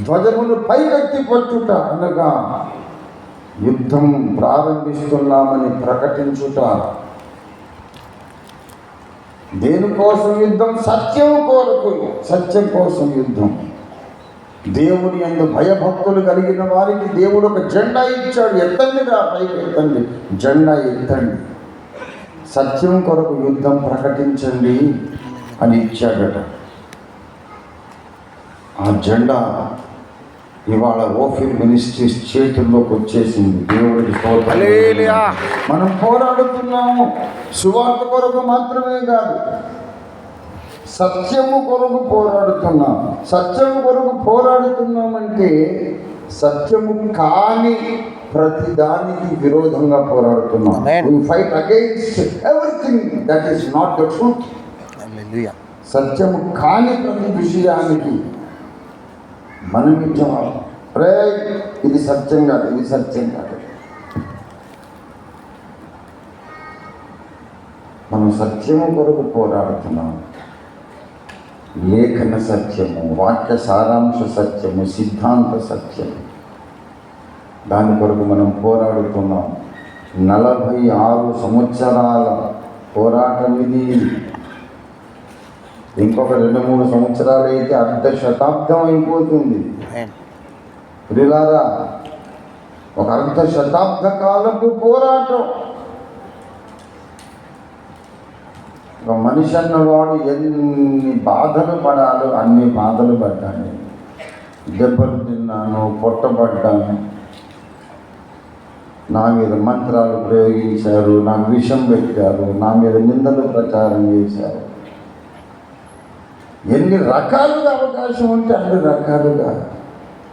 ధ్వజమును పైకెత్తి పట్టుట అనగా యుద్ధం ప్రారంభిస్తున్నామని ప్రకటించుట. దేనికోసం యుద్ధం? సత్యం కొరకు, సత్యం కోసం యుద్ధం. దేవుని యందు భయభక్తులు కలిగిన వారికి దేవుడు ఒక జెండా ఇచ్చాడు. ఎత్తండి రా, పైకి ఎత్తండి, జెండా ఎత్తండి, సత్యం కొరకు యుద్ధం ప్రకటించండి అని ఇచ్చాడట. ఆ జెండా ఇవాళ ఓఫీర్ మినిస్ట్రీస్ చేతుల్లోకి వచ్చేసింది. దేవుడికి స్తోత్రం. మనం పోరాడుతున్నాము సువార్త కొరకు మాత్రమే కాదు, సత్యము కొరకు పోరాడుతున్నాం. సత్యము కొరకు పోరాడుతున్నామంటే సత్యము కాని ప్రతి దానికి విరోధంగా పోరాడుతున్నాం. We fight against everything that is not the truth. సత్యము కాని ప్రతి విషయానికి మనం జవాబు, ఇది సత్యం కాదు, ఇది సత్యం కాదు. మనం సత్యము కొరకు పోరాడుతున్నాం. లేఖన సత్యము, వాక్య సారాంశ సత్యము, సిద్ధాంత సత్యము, దాని కొరకు మనం పోరాడుతున్నాం. 46 సంవత్సరాల పోరాటం ఇది. ఇంకొక 2-3 సంవత్సరాలు అయితే అర్ధ శతాబ్దం అయిపోతుంది. ప్రియులారా, ఒక అర్ధ శతాబ్ద కాలపు పోరాటం. ఒక మనిషి అన్నవాడు ఎన్ని బాధలు పడాలో అన్ని బాధలు పడ్డాను. దెబ్బలు తిన్నాను, పొట్టబడ్డాను, నా మీద మంత్రాలు ప్రయోగించారు, నాకు విషం పెట్టారు, నా మీద నిందలు ప్రచారం చేశారు. ఎన్ని రకాలుగా అవకాశం ఉంటే అన్ని రకాలుగా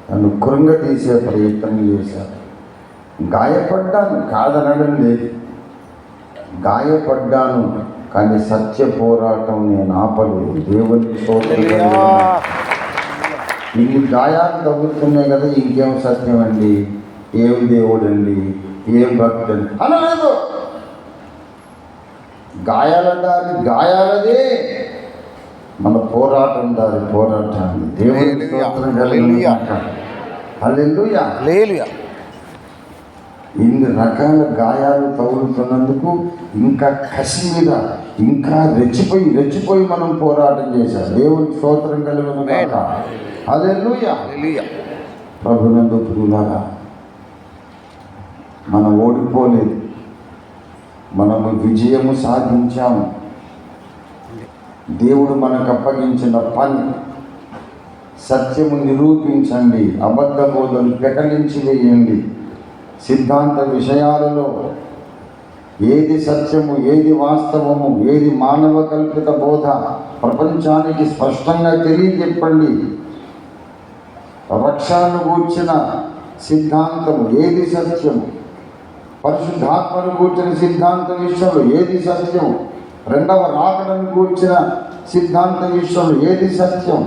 నన్ను కృంగతీసే ప్రయత్నం చేశారు. గాయపడ్డాను, కాదనడం లేదు, గాయపడ్డాను, కానీ సత్య పోరాటం నేను ఆపలేదు. దేవునికి స్తోత్రం. ఇన్ని గాయాలు తగ్గుతున్నాయి కదా, ఇంకేం సత్యం అండి, ఏం దేవుడు అండి, ఏం భక్తుడు అనలేదు. గాయాల దారి గాయాలదే, మన పోరాటం దారి పోరాటాన్ని. దేవునికి హల్లెలూయా. ఇన్ని రకాల గాయాలు తగులుతున్నందుకు ఇంకా కసి మీద ఇంకా రెచ్చిపోయి మనం పోరాటం చేశాం. దేవునికి స్తోత్రం కలుగును గాక. హల్లెలూయా. ప్రభునందు ప్రియులారా, మనం ఓడిపోలేదు, మనము విజయము సాధించాము. దేవుడు మనకు అప్పగించిన పని సత్యము నిరూపించండి, అబద్ధ బోధను పెకలించి వేయండి. సిద్ధాంత విషయాలలో ఏది సత్యము, ఏది వాస్తవము, ఏది మానవ కల్పిత బోధ ప్రపంచానికి స్పష్టంగా తెలియజెప్పండి. రక్షణను గూర్చిన సిద్ధాంతం ఏది సత్యము, పరిశుద్ధాత్మను గూర్చిన సిద్ధాంత విషయంలో ఏది సత్యం, రెండవ రాకడను గూర్చిన సిద్ధాంత విషయంలో ఏది సత్యం,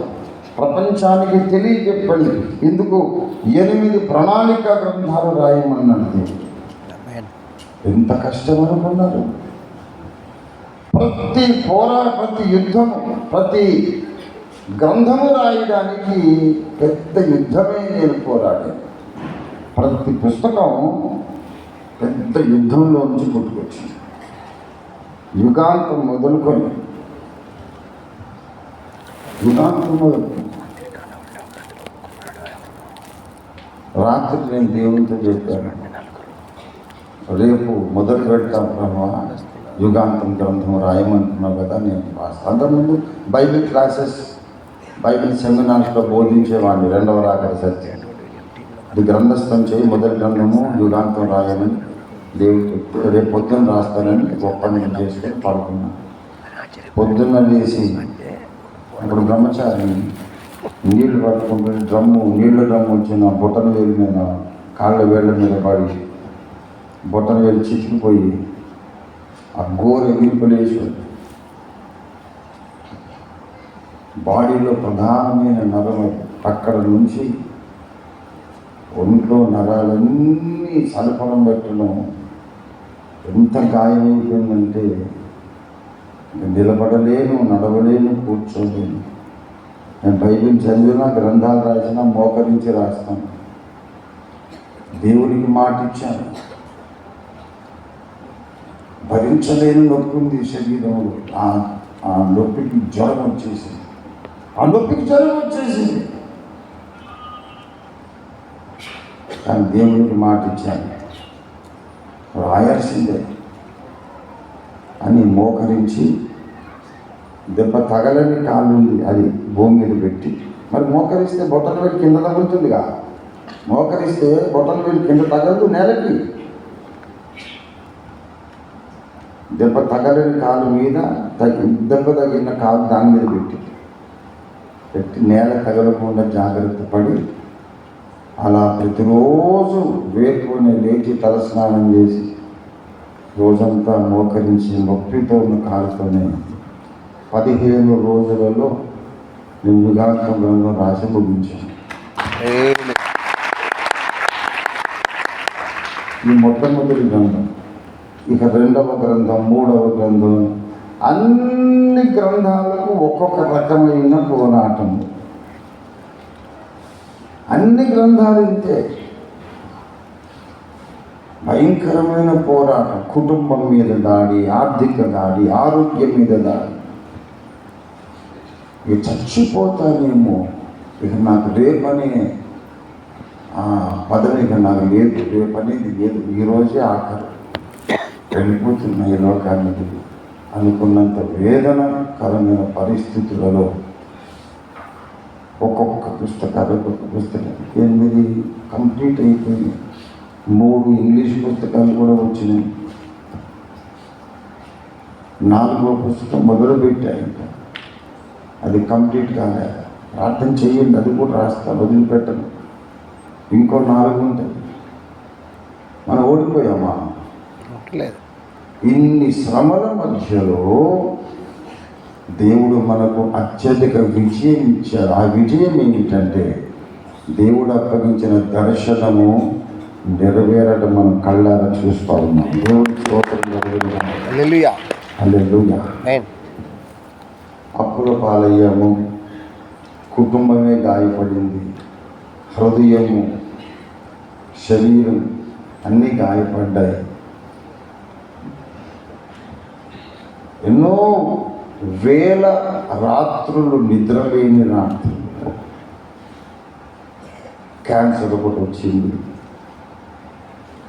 ప్రపంచానికి తెలియజెప్పండి. ఇందుకు 8 ప్రణాళిక గ్రంథాలు రాయమన్నది. ఎంత కష్టం అనుకున్నారు? ప్రతి యుద్ధము, ప్రతి గ్రంథము రాయడానికి పెద్ద యుద్ధమే నేను పోరాడాను. ప్రతి పుస్తకం పెద్ద యుద్ధంలో నుంచి పుట్టుకొచ్చింది. యుగాంతం మొదలుకొని రాత్రి నేను దేవునితో చెప్పాను, రేపు మొదలు పెడతాం ప్రభా, యుగాంతం గ్రంథం రాయమంటున్నావు కదా, నేను రాస్తాను. అంతకుముందు బైబిల్ క్లాసెస్, బైబిల్ సెమినార్స్లో బోధించేవాడిని. 2వ రాకడ సత్యం, అది గ్రంథస్థం చేయి, మొదటి గ్రంథము యుగాంతం రాయమని దేవుడికి రేపు పొద్దున్న రాస్తానని ఒప్పందం చేసుకొని పడుకున్నాను. పొద్దున్న లేచి అప్పుడు బ్రహ్మచారిని నీళ్లు పట్టుకుంటే నీళ్ళ డ్రమ్ము వచ్చిన బొట్టన వేలు మీద కాళ్ళ వేళ్ళ మీద పడి బొట్టన వేలు చితికిపోయి ఆ గోర ఎగిరిపలేసి బాడీలో ప్రధానమైన నరం అక్కడ నుంచి ఒంట్లో నరాలన్నీ సలపడం పెట్టడం ఎంత గాయమైపోయిందంటే నిలబడలేను, నడవలేను, కూర్చోలేను. నేను బైబిల్ చదివినా, గ్రంథాలు రాసినా మోకరించి రాస్తాను. దేవునికి మాట ఇచ్చాను. భరించలేని నొప్పి ఉంది శరీరంలో. ఆ నొప్పికి జ్వరం వచ్చేసింది. కానీ దేవునికి మాట ఇచ్చాను, రాయాల్సిందే అని మోకరించి దెబ్బ తగలని కాళ్ళు ఉంది అది భూమి మీద పెట్టి, మరి మోకరిస్తే బొట్టలు పెట్టి కింద తగులుతుందిగా. మోకరిస్తే బొట్టలు పెట్టి కింద తగలదు నేలకి. దెబ్బ తగలని కాలు మీద దెబ్బ తగిలిన కాలు దాని మీద పెట్టి నేల తగలకుండా జాగ్రత్త పడి అలా ప్రతిరోజు వేపుని లేచి తలస్నానం చేసి రోజంతా మోకరించి నొప్పితో ఉన్న కాలుతోనే 15 రోజులలో నేను యుగాంతం గ్రంథం రాసి ముగించాను. ఈ మొట్టమొదటి గ్రంథం, ఇక 2వ గ్రంథం, 3వ గ్రంథం, అన్ని గ్రంథాలకు ఒక్కొక్క రకమైన పోరాటం. అన్ని గ్రంథాలు ఇంతే, భయంకరమైన పోరాటం. కుటుంబం మీద దాడి, ఆర్థిక దాడి, ఆరోగ్యం మీద దాడి. ఇక చచ్చిపోతానేమో, ఇక నాకు రేపనే పదవి ఇక నాకు లేదు, రేపనేది లేదు, ఈరోజే ఆఖరు, వెళ్ళిపోతున్న ఈ లోకానికి అనుకున్నంత వేదనకరమైన పరిస్థితులలో ఒక్కొక్క పుస్తకం 8 కంప్లీట్ అయిపోయింది. 3 ఇంగ్లీష్ పుస్తకాలు కూడా వచ్చినాయి. 4వ పుస్తకం మొదలుపెట్టాయి, అది కంప్లీట్ కాలేదు. ప్రార్థన చేయండి, అది కూడా రాస్తా, వదిలిపెట్టను. ఇంకో 4 ఉంటాయి. మనం ఓడిపోయామా? ఇన్ని శ్రమల మధ్యలో దేవుడు మనకు అత్యధిక విజయం ఇచ్చాడు. ఆ విజయం ఏమిటంటే దేవుడు అప్పగించిన దర్శనము నెరవేరడం మనం కళ్ళారా చూస్తూ ఉన్నాం. దేవుడి స్తోత్రం. హల్లెలూయా. అప్పుల పాలయ్యాము, కుటుంబమే గాయపడింది, హృదయము, శరీరం అన్నీ గాయపడ్డాయి. ఎన్నో వేల రాత్రులు నిద్రలేని రాత్రులు. క్యాన్సర్ ఒకటి వచ్చింది.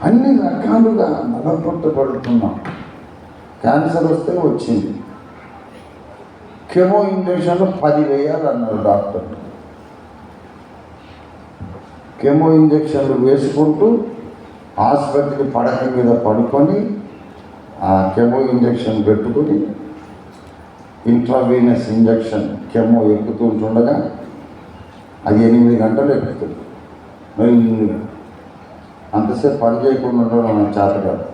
అన్ని రకాలుగా నలపట్టబడుతున్నాం. క్యాన్సర్ వస్తే వచ్చింది. కెమో ఇంజక్షన్లు 10 వేయాలన్నారు డాక్టర్. కెమో ఇంజక్షన్లు వేసుకుంటూ హాస్పిటల్ పడక మీద పడుకొని ఆ కెమో ఇంజక్షన్ పెట్టుకుని ఇంట్రావీనస్ ఇంజక్షన్ కెమో ఎక్కుతుంటుండగా అది 8 గంటలు ఎక్కుతుంది. అంతసేపు పని చేయకుండా ఉండడం నాకు చేత కాదు.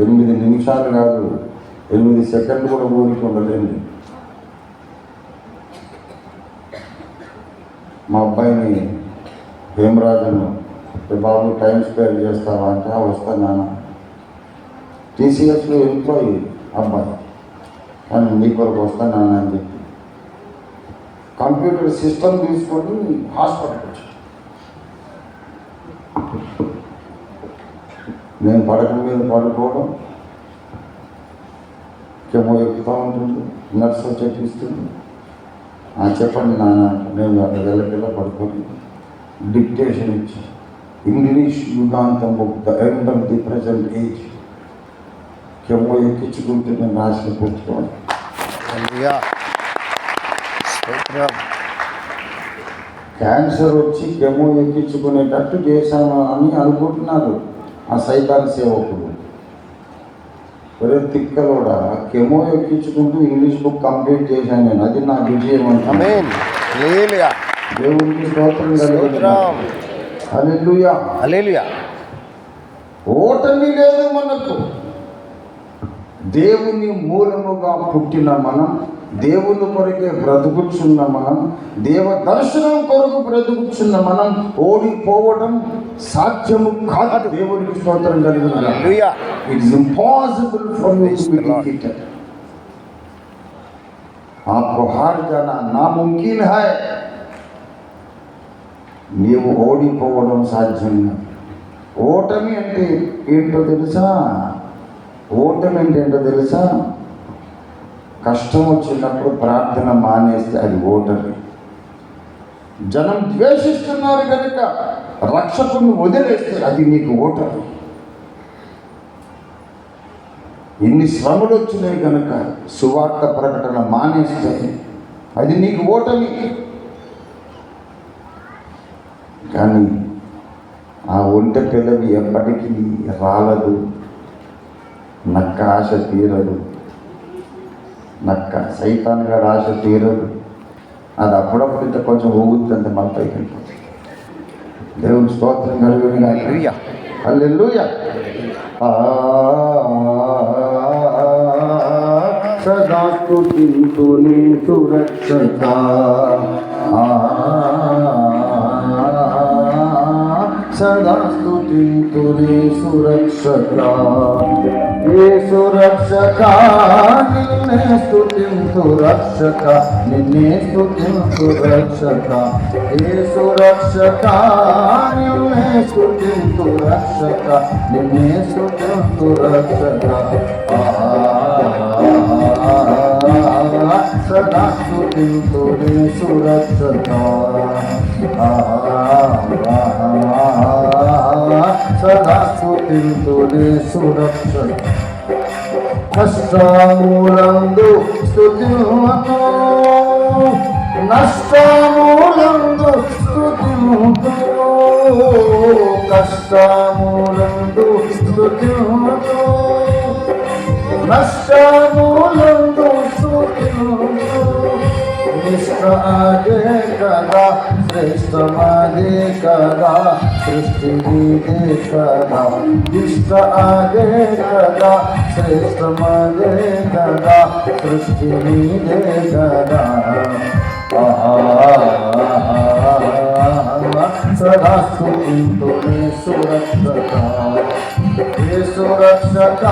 8 నిమిషాలు కాదు, 8 సెకండ్లు కూడా ఊరికి ఉండలేదు. మా అబ్బాయిని హేమరాజును, బాబు టైం స్పేర్ చేస్తావా అంటే వస్తాను నాన్న. TCSలో ఎంప్లాయీ అబ్బాయి, కానీ నీ కొరకు వస్తాను నాన్న అని చెప్పి కంప్యూటర్ సిస్టమ్ తీసుకొని హాస్పిటల్కి వచ్చాను. నేను పడక మీద పడుకోవడం, కెమో ఎక్కుతూ ఉంటుంది, నర్సు చెప్పిస్తుంది. చెప్పండి నాన్న, నేను వెళ్ళపిల్ల పడుకొని డిక్టేషన్ ఇచ్చి English Yugantham book the end of the present age chemo ఎక్కించుకుంటే నేను రాసిన పుస్తకం. క్యాన్సర్ వచ్చి కెమో ఎక్కించుకునేటట్టు చేశాను అని అనుకుంటున్నారు. ఆ సైతాన్ సేవకుడు, ఒరే తిక్కలోడా, కెమో ఎక్కించుకుంటూ ఇంగ్లీష్ బుక్ కంప్లీట్ చేశాను నేను, అది నా విజయం అంటే. దేవునికి స్తోత్రం కలుగుతున్నాం. హల్లెలూయా, హల్లెలూయా. ఓటమి లేదు మనకు. దేవుని మూలముగా పుట్టిన మనం, దేవుని కొరకే బ్రతుకుచున్న మనం, దేవ దర్శనం కొరకు బ్రతుకుచున్న మనం ఓడిపోవడం సాధ్యము కాదు. దేవునికి స్తోత్రం కలుగుతున్నాం. It is impossible for you to be defeated. आपको हार जाना नामुमकिन है. నీవు ఓడిపోవడం సాధ్యం. ఓటమి అంటే ఏంటో తెలుసా? ఓటమి అంటే ఏంటో తెలుసా? కష్టం వచ్చినప్పుడు ప్రార్థన మానేస్తే అది ఓటమి. జనం ద్వేషిస్తున్నారు కనుక రక్షకుని వదిలేస్తే అది నీకు ఓటమి. ఎన్ని శ్రమలు వచ్చినాయి కనుక సువార్త ప్రకటన మానేస్తే అది నీకు ఓటమి. కానీ ఆ ఒంటె పిల్లవి ఎప్పటికీ రాలదు. నక్క ఆశ తీరదు. నక్క సైతాన్గా ఆశ తీరదు. అది అప్పుడప్పుడు ఇంత కొంచెం ఊగుతుంటే మన పైకి వెళ్ళిపోతుంది. దేవుని స్తోత్రం కలుగునుగాక. హల్లెలూయా. సదా స్తుతింతుని సురక్షక, సదా స్తుతింతుని సురక్షక, ఏ సురక్షక నిన్నే స్తుతింతు రక్షక, నిన్నే స్తుతింతు రక్షక, ఏ సురక్షక నిన్నే స్తుతింతు రక్షక, నిన్నే స్తుతింతు రక్షక, సదా స్తుతింతుని సురక్షక, సదా స్తుతింతుని సురక్షక. కష్టములందు స్తుతింతు, నష్టములందు స్తుతింతు, కష్టములందు స్తుతింతు, నష్టములందు స్తుతింతు. నిష్ట అదే కదా, శ్రేష్టమదే కదా, సృష్టి నీదే కదా, ఇష్ట అదే కదా, శ్రేష్టమదే కదా, సృష్టి నీదే కదా. సదా స్తుతింతుని సురక్షక, ఏ సురక్షక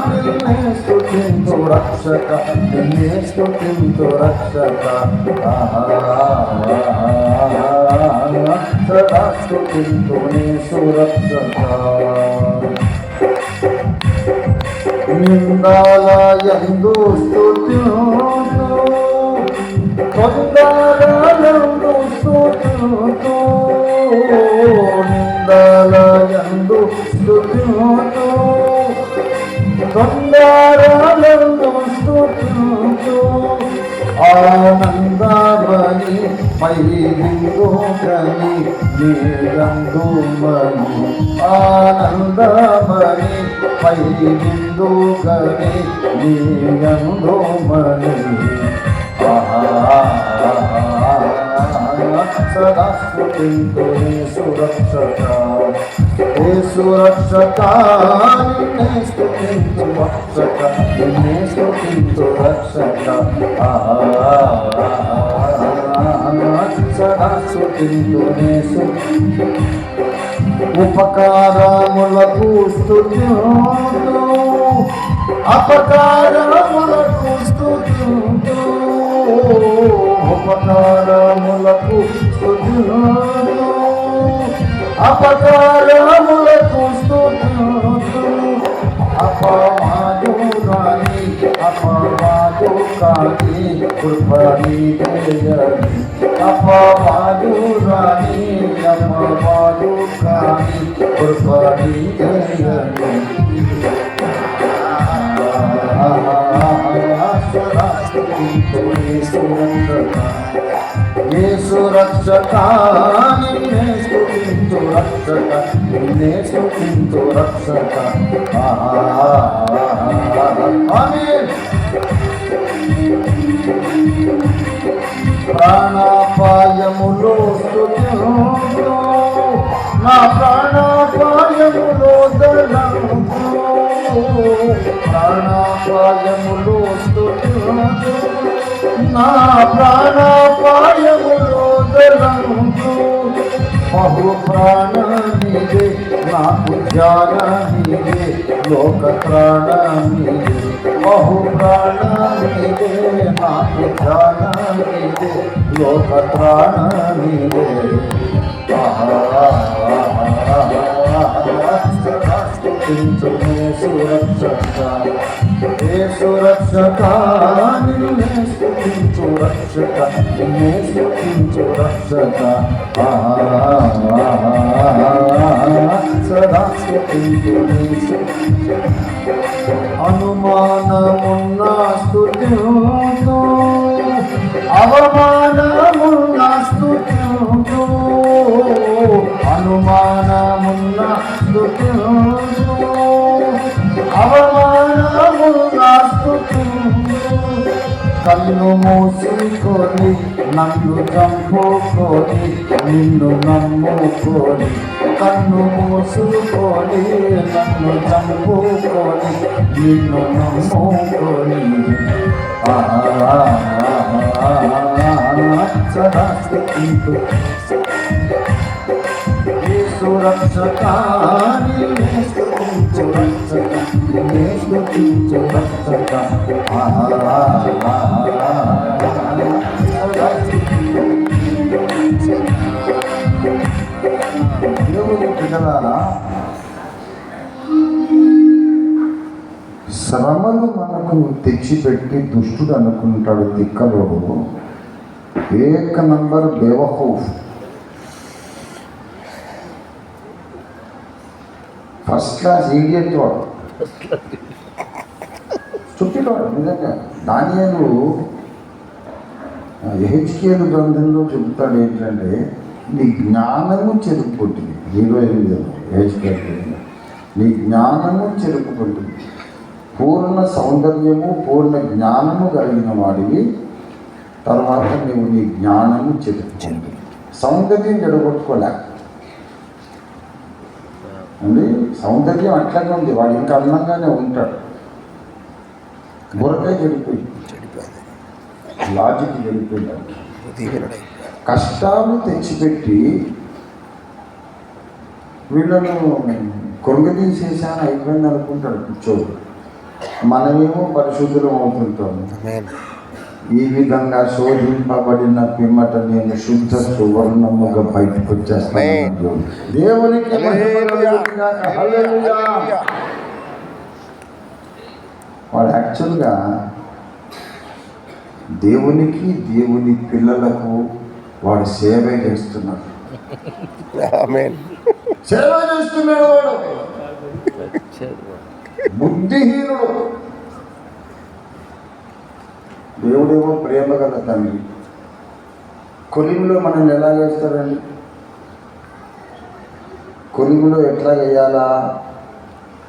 నిన్నే స్తుతింతు రక్షక, నిన్నే స్తుతింతు రక్షక, సదా స్తుతింతుని సురక్షక. నిందాలయందు స్తుతింతు, కొందరలందు స్తుతింతు, నిందలయందు స్తుతింతు, కొందరలందు స్తుతింతు. ఆనందమని పై బిందుకని నీరందుమని, ఆనందమని పై బిందుకని నీరందుమని, సదా స్తుతింతుని సురక్షక, ఏ సురక్షక నిన్నే స్తుతింతు రక్షక, నిన్నే స్తుతింతు రక్షక, సదా స్తుతింతుని ఉపకారములకు స్తుతింతు, అపకారములకు స్తుతింతు, ఉపకారములకు స్తుతింతు, అపకారములకు స్తుతింతు. అపవాదురాని అపవాదు కాని కృప నీదేయని, అపవాదురాని అపవాదు కాని కృప నీదేయని. ఏ సురక్షక నిన్నే స్తుతింతు స్తుతించు రక్షక, నిన్నే స్తుతించు రక్షక. ఆమేన్. ప్రాణాపాయములో స్తుతించు, నా ప్రాణాపాయములో దళంచు, ప్రాణాపాయములో స్తుతించు, నా ప్రాణాపాయములో దళంచు. బహు ప్రాణమిదే నాకు ధ్యానమిదే, లోక ప్రాణమిదే, బహు ప్రాణమిదే నాకు ధ్యానమిదే, లోక ప్రాణమిదే. సురక్షక, ఏ సురక్షక, నిన్నే స్తుతించు రక్షక, నిన్నే స్తుతించు రక్షక. సదా స్తుతించు. అనుమానమున్న స్తుతించు, అవమానమున్న స్తుతించు, అనుమానమున్న స్తుతించు, అవమానమున్న స్తుతించు. కన్ను మూసుకొని నన్ను చంపుకొని నిన్ను నమ్ముకొని, కన్ను మూసుకొని నన్ను చంపుకొని నిన్ను నమ్ముకొని. సదా స్తుతించు. సురక్షక, నిన్నే స్తుతించు రక్షక, నిన్నే స్తుతించు రక్షక. దేవుని పిల్లలారా, శ్రమలు మనకు తెచ్చిపెట్టి దుష్టుడు అనుకుంటాడు తిక్కలోడు, ఏక నంబర్ బేవకూఫ్, ఫస్ట్ క్లాస్ ఈడియట్ వాడు, స్టూపిడ్ వాడు. నిజంగా దానియేలు యెహెజ్కేలు గ్రంథంలో చెబుతాడు ఏంటంటే, నీ జ్ఞానము చెరుపు కొట్టింది. 28 యెహెజ్కేలు, నీ జ్ఞానము చెరుపు కొట్టింది. పూర్ణ సౌందర్యము పూర్ణ జ్ఞానము కలిగిన వాడివి, తర్వాత నువ్వు నీ జ్ఞానము చెరుపుకుంది. సౌందర్యం జడగొట్టుకోలే అండి, సౌందర్యం అట్లాగే ఉంది, వాడు ఇంకా అందంగానే ఉంటాడు. బుర్రకాయ చెడిపోయింది, లాజిక్ చెడిపోయింది. కష్టాలు తెచ్చిపెట్టి వీళ్ళను కొరగదీసేసాను అయిపోయింది అనుకుంటాడు కూర్చోడు. మనమేమో పరిశుద్ధులం అవుతుంటాము. ఈ విధంగా శోధింపబడిన పిమ్మట నేను శుద్ధ సువర్ణముగా బయటకు వచ్చేస్తాను. దేవునికి వాడు యాక్చువల్గా దేవునికి దేవుని పిల్లలకు వాడు సేవ చేస్తున్నాడు. సేవ చేస్తున్నాడు వాడు, బుద్ధిహీనుడు. దేవుడేమో ప్రేమ గల తండ్రి. కొలిమిలో మనల్ని ఎలా చేస్తారండి? కొలిమిలో ఎట్లా వేయాలా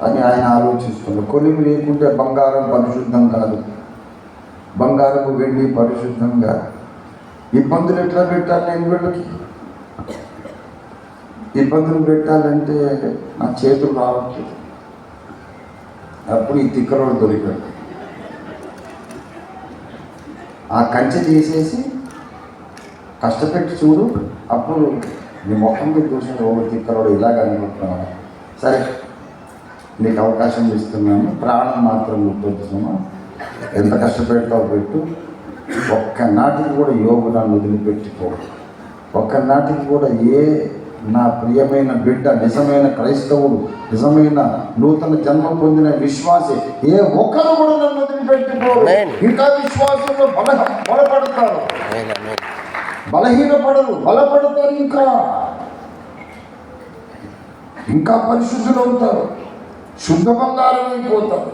అని ఆయన ఆలోచిస్తున్నాడు. కొలిమి లేకుంటే బంగారం పరిశుద్ధం కాదు, బంగారము వెండి పరిశుద్ధం కాదు. ఇబ్బందులు ఎట్లా పెట్టాలి? నేను వీళ్ళకి ఇబ్బందులు పెట్టాలంటే నా చేతులు రావట్లేదు. అప్పుడు ఈ తిక్కరోడు దొరికాడు. ఆ కంచె తీసేసి కష్టపెట్టి చూడు, అప్పుడు నీ ముఖం మీద చూసిన తిక్కరోడు ఇలాగ అనుకుంటున్నాను. సరే, నీకు అవకాశం ఇస్తున్నాను, ప్రాణం మాత్రం ముట్టొచ్చున్నాను, ఎంత కష్టపెడతావు పెట్టు. ఒక్కనాటికి కూడా యోగు నన్ను వదిలిపెట్టిపో. ఒక్కనాటికి కూడా ఏ నా ప్రియమైన బిడ్డ, నిజమైన క్రైస్తవుడు, నిజమైన నూతన జన్మ పొందిన విశ్వాసి ఏ ఒక్కరు కూడా నన్ను వదిలిపెట్టిపోరు. ఇంకా విశ్వాసంలో బలపడతారు, బలహీనపడరు, బలపడతారు, ఇంకా పరిశుద్ధులు అవుతారు, శుద్ధ బంగారం అయిపోతారు.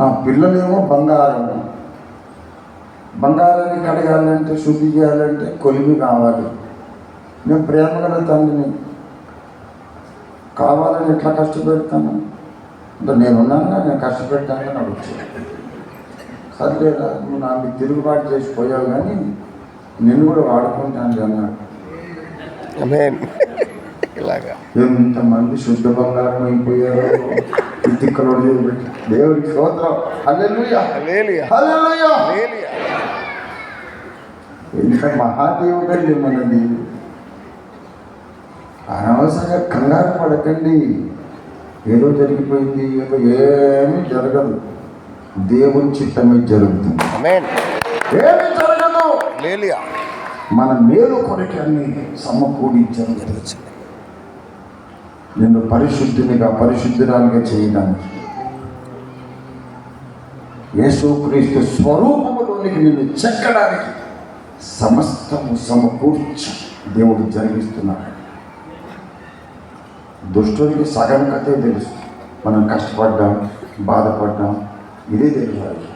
నా పిల్లలేమో బంగారం. బంగారాన్ని కడగాలంటే, శుద్ధి చేయాలంటే కొలిమి కావాలి. నేను ప్రేమ గల తండ్రిని, కావాలని ఎట్లా కష్టపెడతాను అంటే నేనున్నాను, నేను కష్టపెట్టాను అని అడుగుతాను. సర్లేదా, నువ్వు నాకు తిరుగుబాటు చేసిపోయావు కానీ నిన్ను కూడా వాడుకుంటాను అన్నాడు. ఎంతమంది శుద్ధ బంగారం అయిపోయారో తిక్కలో దేవుడికి స్తోత్రం. హల్లెలూయా, హల్లెలూయా. ఎంత మహాదేవుడండి మన దేవుడు. అనవసరంగా కంగారు పడకండి. ఏదో జరిగిపోయింది, ఏదో ఏమీ జరగదు. దేవుని చిత్తమే జరుగుతుంది, ఏమీ జరగదు. మన మేలు కొరకి అన్ని సమకూడించడం జరుగుతుంది. నిన్ను పరిశుద్ధురాలుగా చేయడానికి, యేసుక్రీస్తు స్వరూపములోనికి నిన్ను చెక్కడానికి సమస్తము సమకూర్చి దేవుడు జరిగిస్తున్నాడు. దుష్టుడికి సగం కథే తెలుసు. మనం కష్టపడ్డాం, బాధపడ్డాం, ఇదే తెలియాలి.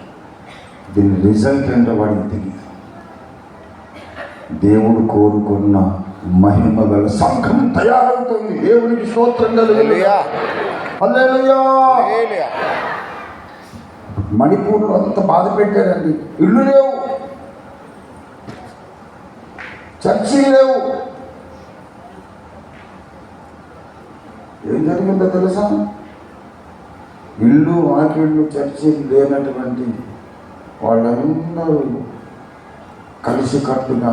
దీని రిజల్ట్ అంటే వాడికి తెలియదు. దేవుడు కోరుకున్న మహిమ గల సంఘం తయారవుతుంది. దేవునికి స్తోత్రం హల్లెలూయా, హల్లెలూయా. మణిపూర్లో అంత బాధ పెట్టారండి. ఇళ్ళు లేవు, చర్చిలు లేవు. ఏం జరిగిందో తెలుసా? ఇల్లు, వాకిళ్ళు, చర్చిలు లేనటువంటి వాళ్ళందరూ కలిసికట్టుగా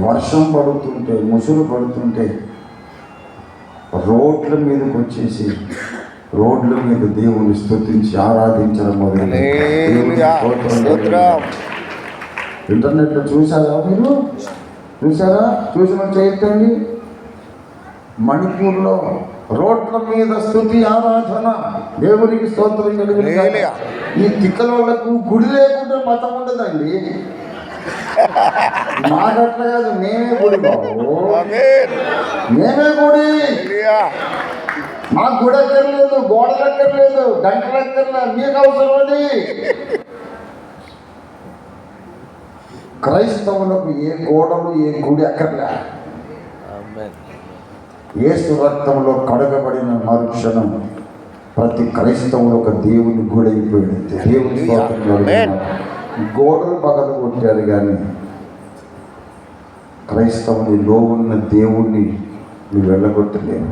వర్షం పడుతుంటే, ముసురు పడుతుంటే రోడ్ల మీదకి వచ్చేసి రోడ్ల మీద దేవుని స్తుతించి ఆరాధించడం మొదలు. ఇంటర్నెట్లో చూసారా మీరు? చూసారా? చూసిన చేయొద్దండి. మణిపూర్లో రోడ్ల మీద స్తుతి ఆరాధన, దేవునికి స్తోత్రం కలిగిన. ఈ తిక్కలోళ్లకు గుడి లేకుంటే మతం ఉండదండి. మాకట్లా కాదు, మేమే గుడి బాబు, మేమే గుడి. మాకు గుడి ఎక్కర్లేదు, గోడలు ఎక్కర్లేదు, గంటలు ఎక్కర్లేదు, మీకు అవసరం అది. క్రైస్తవులకు ఏ గోడలు, ఏ గుడి అక్కర్లే. యేసు రక్తంలో కడగబడిన మరుక్షణం ప్రతి క్రైస్తవులు ఒక దేవుని గుడి అయిపోయింది. దేవుని గోడలు పగలు కొట్టారు కానీ క్రైస్తవునిలో ఉన్న దేవుణ్ణి నువ్వు వెళ్ళగొట్టలేవు.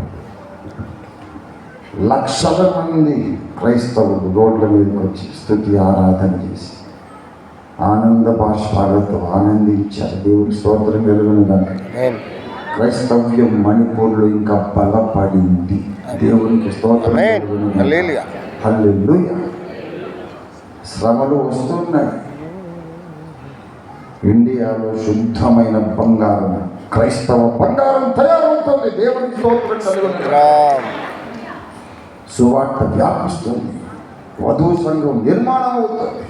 లక్షల మంది క్రైస్తవులు రోడ్ల మీదకి వచ్చి స్తుతి ఆరాధన చేసి ఆనంద బాష్పాలతో ఆనందించారు. దేవుడి స్తోత్రం కలుగునుగాక. క్రైస్తవ్యం మణిపూర్లో ఇంకా బలపడింది. దేవునికి స్తోత్రం కలుగునుగాక. హల్లెలూయా. శ్రమలు వస్తున్నాయి. ఇండియాలో శుద్ధమైన బంగారం, క్రైస్తవ బంగారం తయారవుతుంది. దేవునికి స్తోత్రం కలుగునుగాక. సువార్త వ్యాపిస్తుంది. వధువు సంఘం నిర్మాణం అవుతుంది.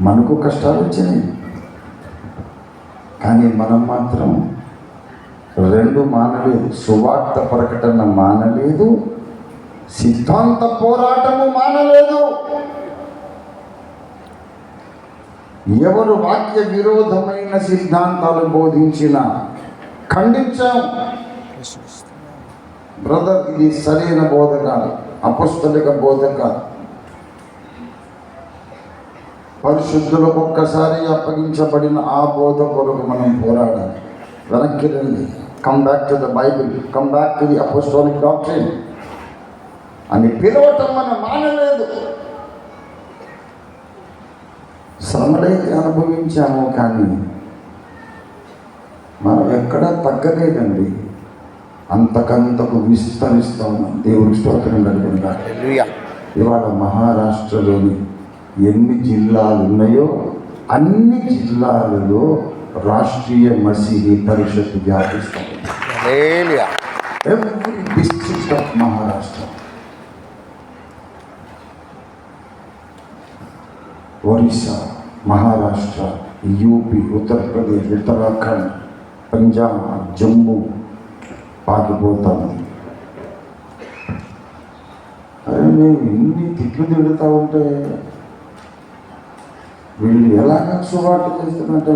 మనకు కష్టాలు వచ్చినాయి కానీ మనం మాత్రం రెండు మానలేదు. సువార్త ప్రకటన మానలేదు, సిద్ధాంత పోరాటము మానలేదు. ఎవరు వాక్య విరోధమైన సిద్ధాంతాలు బోధించినా ఖండించాం. బ్రదర్, ఇది సరైన బోధ కాదు, అపొస్తలిక బోధ కాదు. పరిశుద్ధులకు ఒక్కసారి అప్పగించబడిన ఆ బోధ కొరకు మనం పోరాడాలి. వెనక్కి రండి. Come back to the Bible, come back to the apostolic doctrine అని పిలవటం మనం మానలేదు. శ్రమలైతే అనుభవించాము కానీ మనం ఎక్కడా తగ్గలేదండి. అంతకంతకు విస్తరిస్తూ ఉన్నాం. దేవుడి స్తోత్రం కలుగునుగాక. ఇవాళ మహారాష్ట్రలోని ఎన్ని జిల్లాలు ఉన్నాయో అన్ని జిల్లాలలో రాష్ట్రీయ మసీహీ పరిషత్ వ్యాపిస్తుంది. Every district of Maharashtra, Orissa, Maharashtra, UP, Uttar Pradesh, Uttarakhand, Punjab, Jammu పాకిపోతాను. అరే మేము ఇన్ని తిట్లు తిడుతూ ఉంటే వీళ్ళు ఎలాగ సువార్త చేస్తున్నట్టు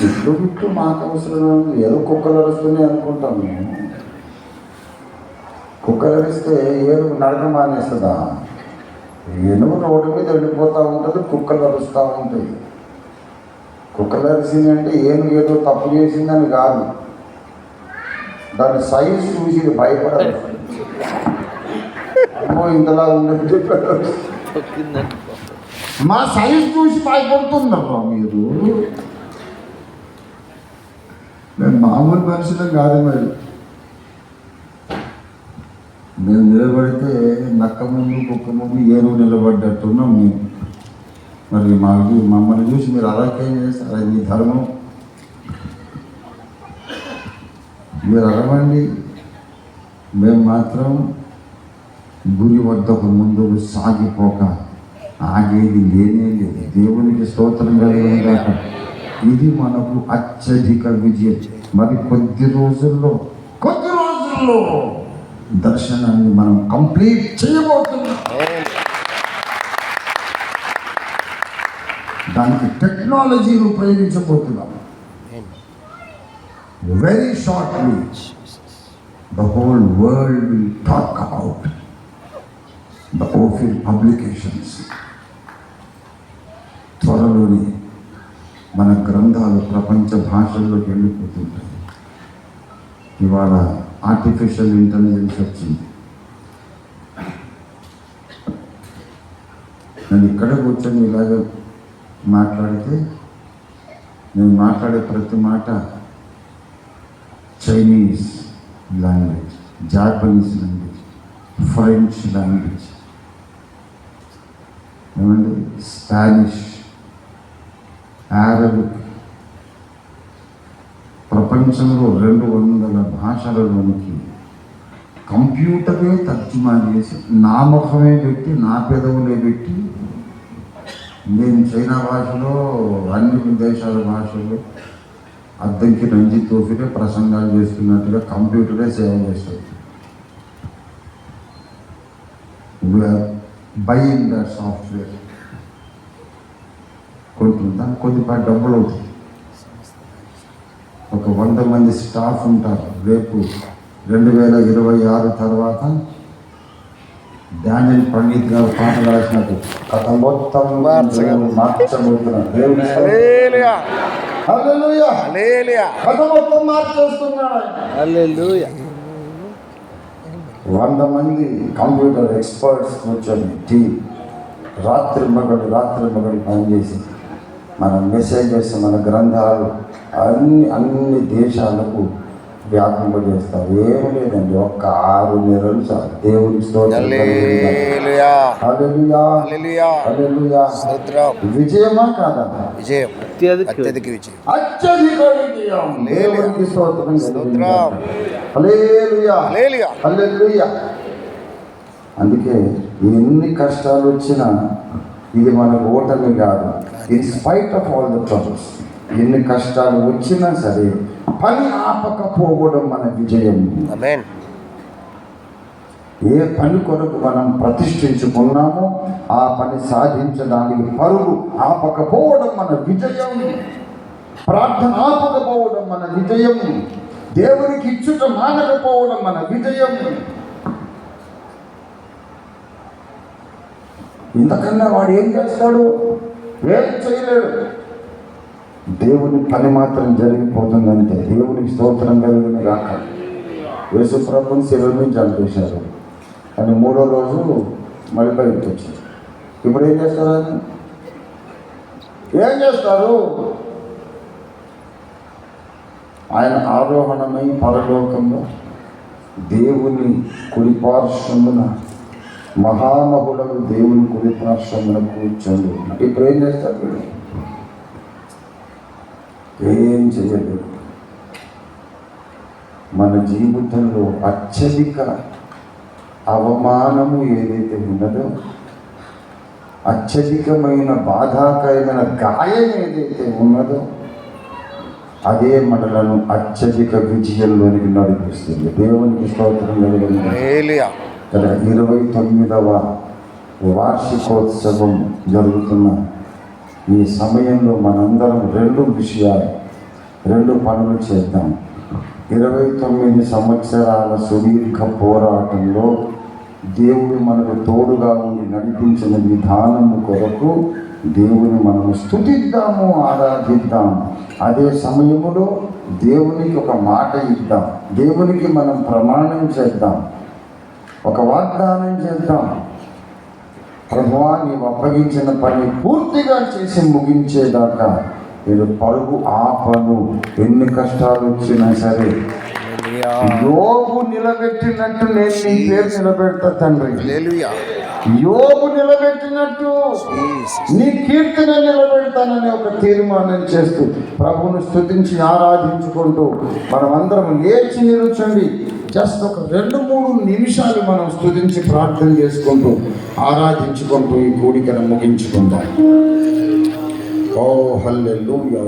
ఇట్లు మాకు అవసరం ఏదో కుక్కలు అరుస్తున్నాయి అనుకుంటాం మేము. కుక్కలు అరిస్తే ఏనుగు నడక మానేస్తుందా? ఏనుగు రోడ్డు మీద వెళ్ళిపోతూ ఉంటుంది, కుక్కలు అరుస్తూ ఉంటాయి. కుక్కలు అరిసింది అంటే ఏనుగు ఏదో తప్పు చేసిందని కాదు, దాని సైజ్ చూసి భయపడదు. అమ్మో ఇంతలా ఉన్నట్టు మా సైజ్ చూసి భయపడుతున్నారా మీరు? మేము మామూలు మనుషులం కాదు. మరి మేము నిలబడితే నక్క ముందు కుక్క ముందు ఏనుగు నిలబడ్డట్టున్నాం మేము. మరి మమ్మల్ని చూసి మీరు అలాకేం చేస్తారు? అది మీ ధర్మం, మీరు అరవండి. మేము మాత్రం గురి వద్దకు ముందు సాగిపోక ఆగేది లేనే లేదు. దేవునికి స్తోత్రం కలిగినాక ఇది మనకు అత్యధిక విజయం. మరి కొద్ది రోజుల్లో దర్శనాన్ని మనం కంప్లీట్ చేయబోతున్నాం. దానికి టెక్నాలజీని ఉపయోగించబోతున్నాం. Very shortly, the whole world will talk about the Ophir publications. త్వరలోనే మన గ్రంథాలు ప్రపంచ భాషల్లోకి వెళ్ళిపోతుంటాయి. ఇవాళ ఆర్టిఫిషియల్ ఇంటెలిజెన్స్ వచ్చింది. నేను ఇక్కడ కూర్చొని ఇలాగ మాట్లాడితే నేను మాట్లాడే ప్రతి మాట Chinese language, Japanese language, French language, ఏమండి స్పానిష్, అరబిక్, ప్రపంచంలో 200 భాషలలోనికి కంప్యూటరే తర్జుమా చేసి నా ముఖమే పెట్టి నా పెదవులే పెట్టి నేను చైనా భాషలో అన్ని దేశాల భాషలో అద్దంకి రంజిత్ తోఫీనే ప్రసంగాలు చేస్తున్నట్టుగా కంప్యూటరే సేవ చేస్తుంది. We're buying that software. కొంటుందా కొద్దిపాటి డబ్బులు అవుతుంది. ఒక 100 మంది స్టాఫ్ ఉంటారు. రేపు 2026 తర్వాత డానియల్ పండిత్ గారు పాట రాసినట్టు కథ మొత్తం మార్చబోతున్నారు. దేవుని కథ మొత్తం మార్చేస్తున్నాడు. 100 మంది కంప్యూటర్ ఎక్స్పర్ట్స్ కూర్చొని రాత్రి మగడు పనిచేసి మన మెసేజెస్, మన గ్రంథాలు అన్ని దేశాలకు వ్యాపింపజేస్తారు. ఏమి లేదండి, ఒక్క 6 నెలలు చాలు. దేవునికి స్తోత్రం. విజయమా కాదా? విజయం, అత్యధిక విజయం. దేవునికి స్తోత్రం. హల్లెలూయా. అందుకే ఎన్ని కష్టాలు వచ్చినా ఇది మనకు ఓటమి కాదు. In spite of all the troubles, ఎన్ని కష్టాలు వచ్చినా సరే పని ఆపకపోవడం మన విజయం. ఆమేన్. ఏ పని కొరకు మనం ప్రతిష్ఠించుకున్నామో ఆ పని సాధించడానికి పరుగు ఆపకపోవడం మన విజయం. ప్రార్థన ఆపకపోవడం మన విజయం. దేవునికి ఇచ్చుట మానకపోవడం మన విజయం. ఇంతకన్నా వాడు ఏం చేస్తాడు? ఏం చేయలేడు. దేవుని పని మాత్రం జరిగిపోతుందంటే దేవునికి స్తోత్రం కలిగిన గాక. యేసు ప్రభుని శిలువ మీద చంపేశారు, కానీ 3వ రోజు మళ్ళీ బయటకు వచ్చారు. ఇప్పుడు ఏం చేస్తారు? ఆయన ఆరోహణమై పరలోకంలో దేవుని కుడిపార్శ్వమున మహామహుడకు దేవుని కుడిపార్శ్వమున కూర్చోండి. ఇప్పుడు ఏం చేస్తారు? ఏం చేయలేదు. మన జీవితంలో అత్యధిక అవమానము ఏదైతే ఉన్నదో, అత్యధికమైన బాధాకరమైన గాయం ఏదైతే ఉన్నదో, అదే మనలను అత్యధిక విజయంలోనికి నడిపిస్తుంది. దేవునికి స్తోత్రం కలిగింది. 29వ వార్షికోత్సవం జరుగుతున్న ఈ సమయంలో మనందరం 2 విషయాలు 2 పనులు చేద్దాం. 29 సంవత్సరాల సుదీర్ఘ పోరాటంలో దేవుడు మనకు తోడుగా ఉండి నడిపించిన విధానము కొరకు దేవుని మనము స్తుతిద్దాము, ఆరాధిద్దాం. అదే సమయంలో దేవునికి ఒక మాట ఇద్దాం, దేవునికి మనం ప్రమాణం చేద్దాం, ఒక వాగ్దానం చేద్దాం. ప్రభువా, నీవు అప్పగించిన పని పూర్తిగా చేసి ముగించేదాకా నేను పరుగు ఆపను. ఎన్ని కష్టాలు వచ్చినా సరే, యోబు నిలబెట్టినట్టు నేను నీ పేరు నిలబెడతా తండ్రి. యోబు నిలబెట్టినట్టు నీ కీర్తన నిలబెడతానని ఒక తీర్మానం చేస్తూ ప్రభువును స్తుతించి ఆరాధించుకుంటూ మనమందరం లేచి నిలుచండి. జస్ట్ ఒక 2-3 నిమిషాలు మనం స్తుతించి ప్రార్థన చేసుకుంటూ ఆరాధించుకుంటూ ఈ కూడికను ముగించుకుందాం. ఓ హల్లెలూయా.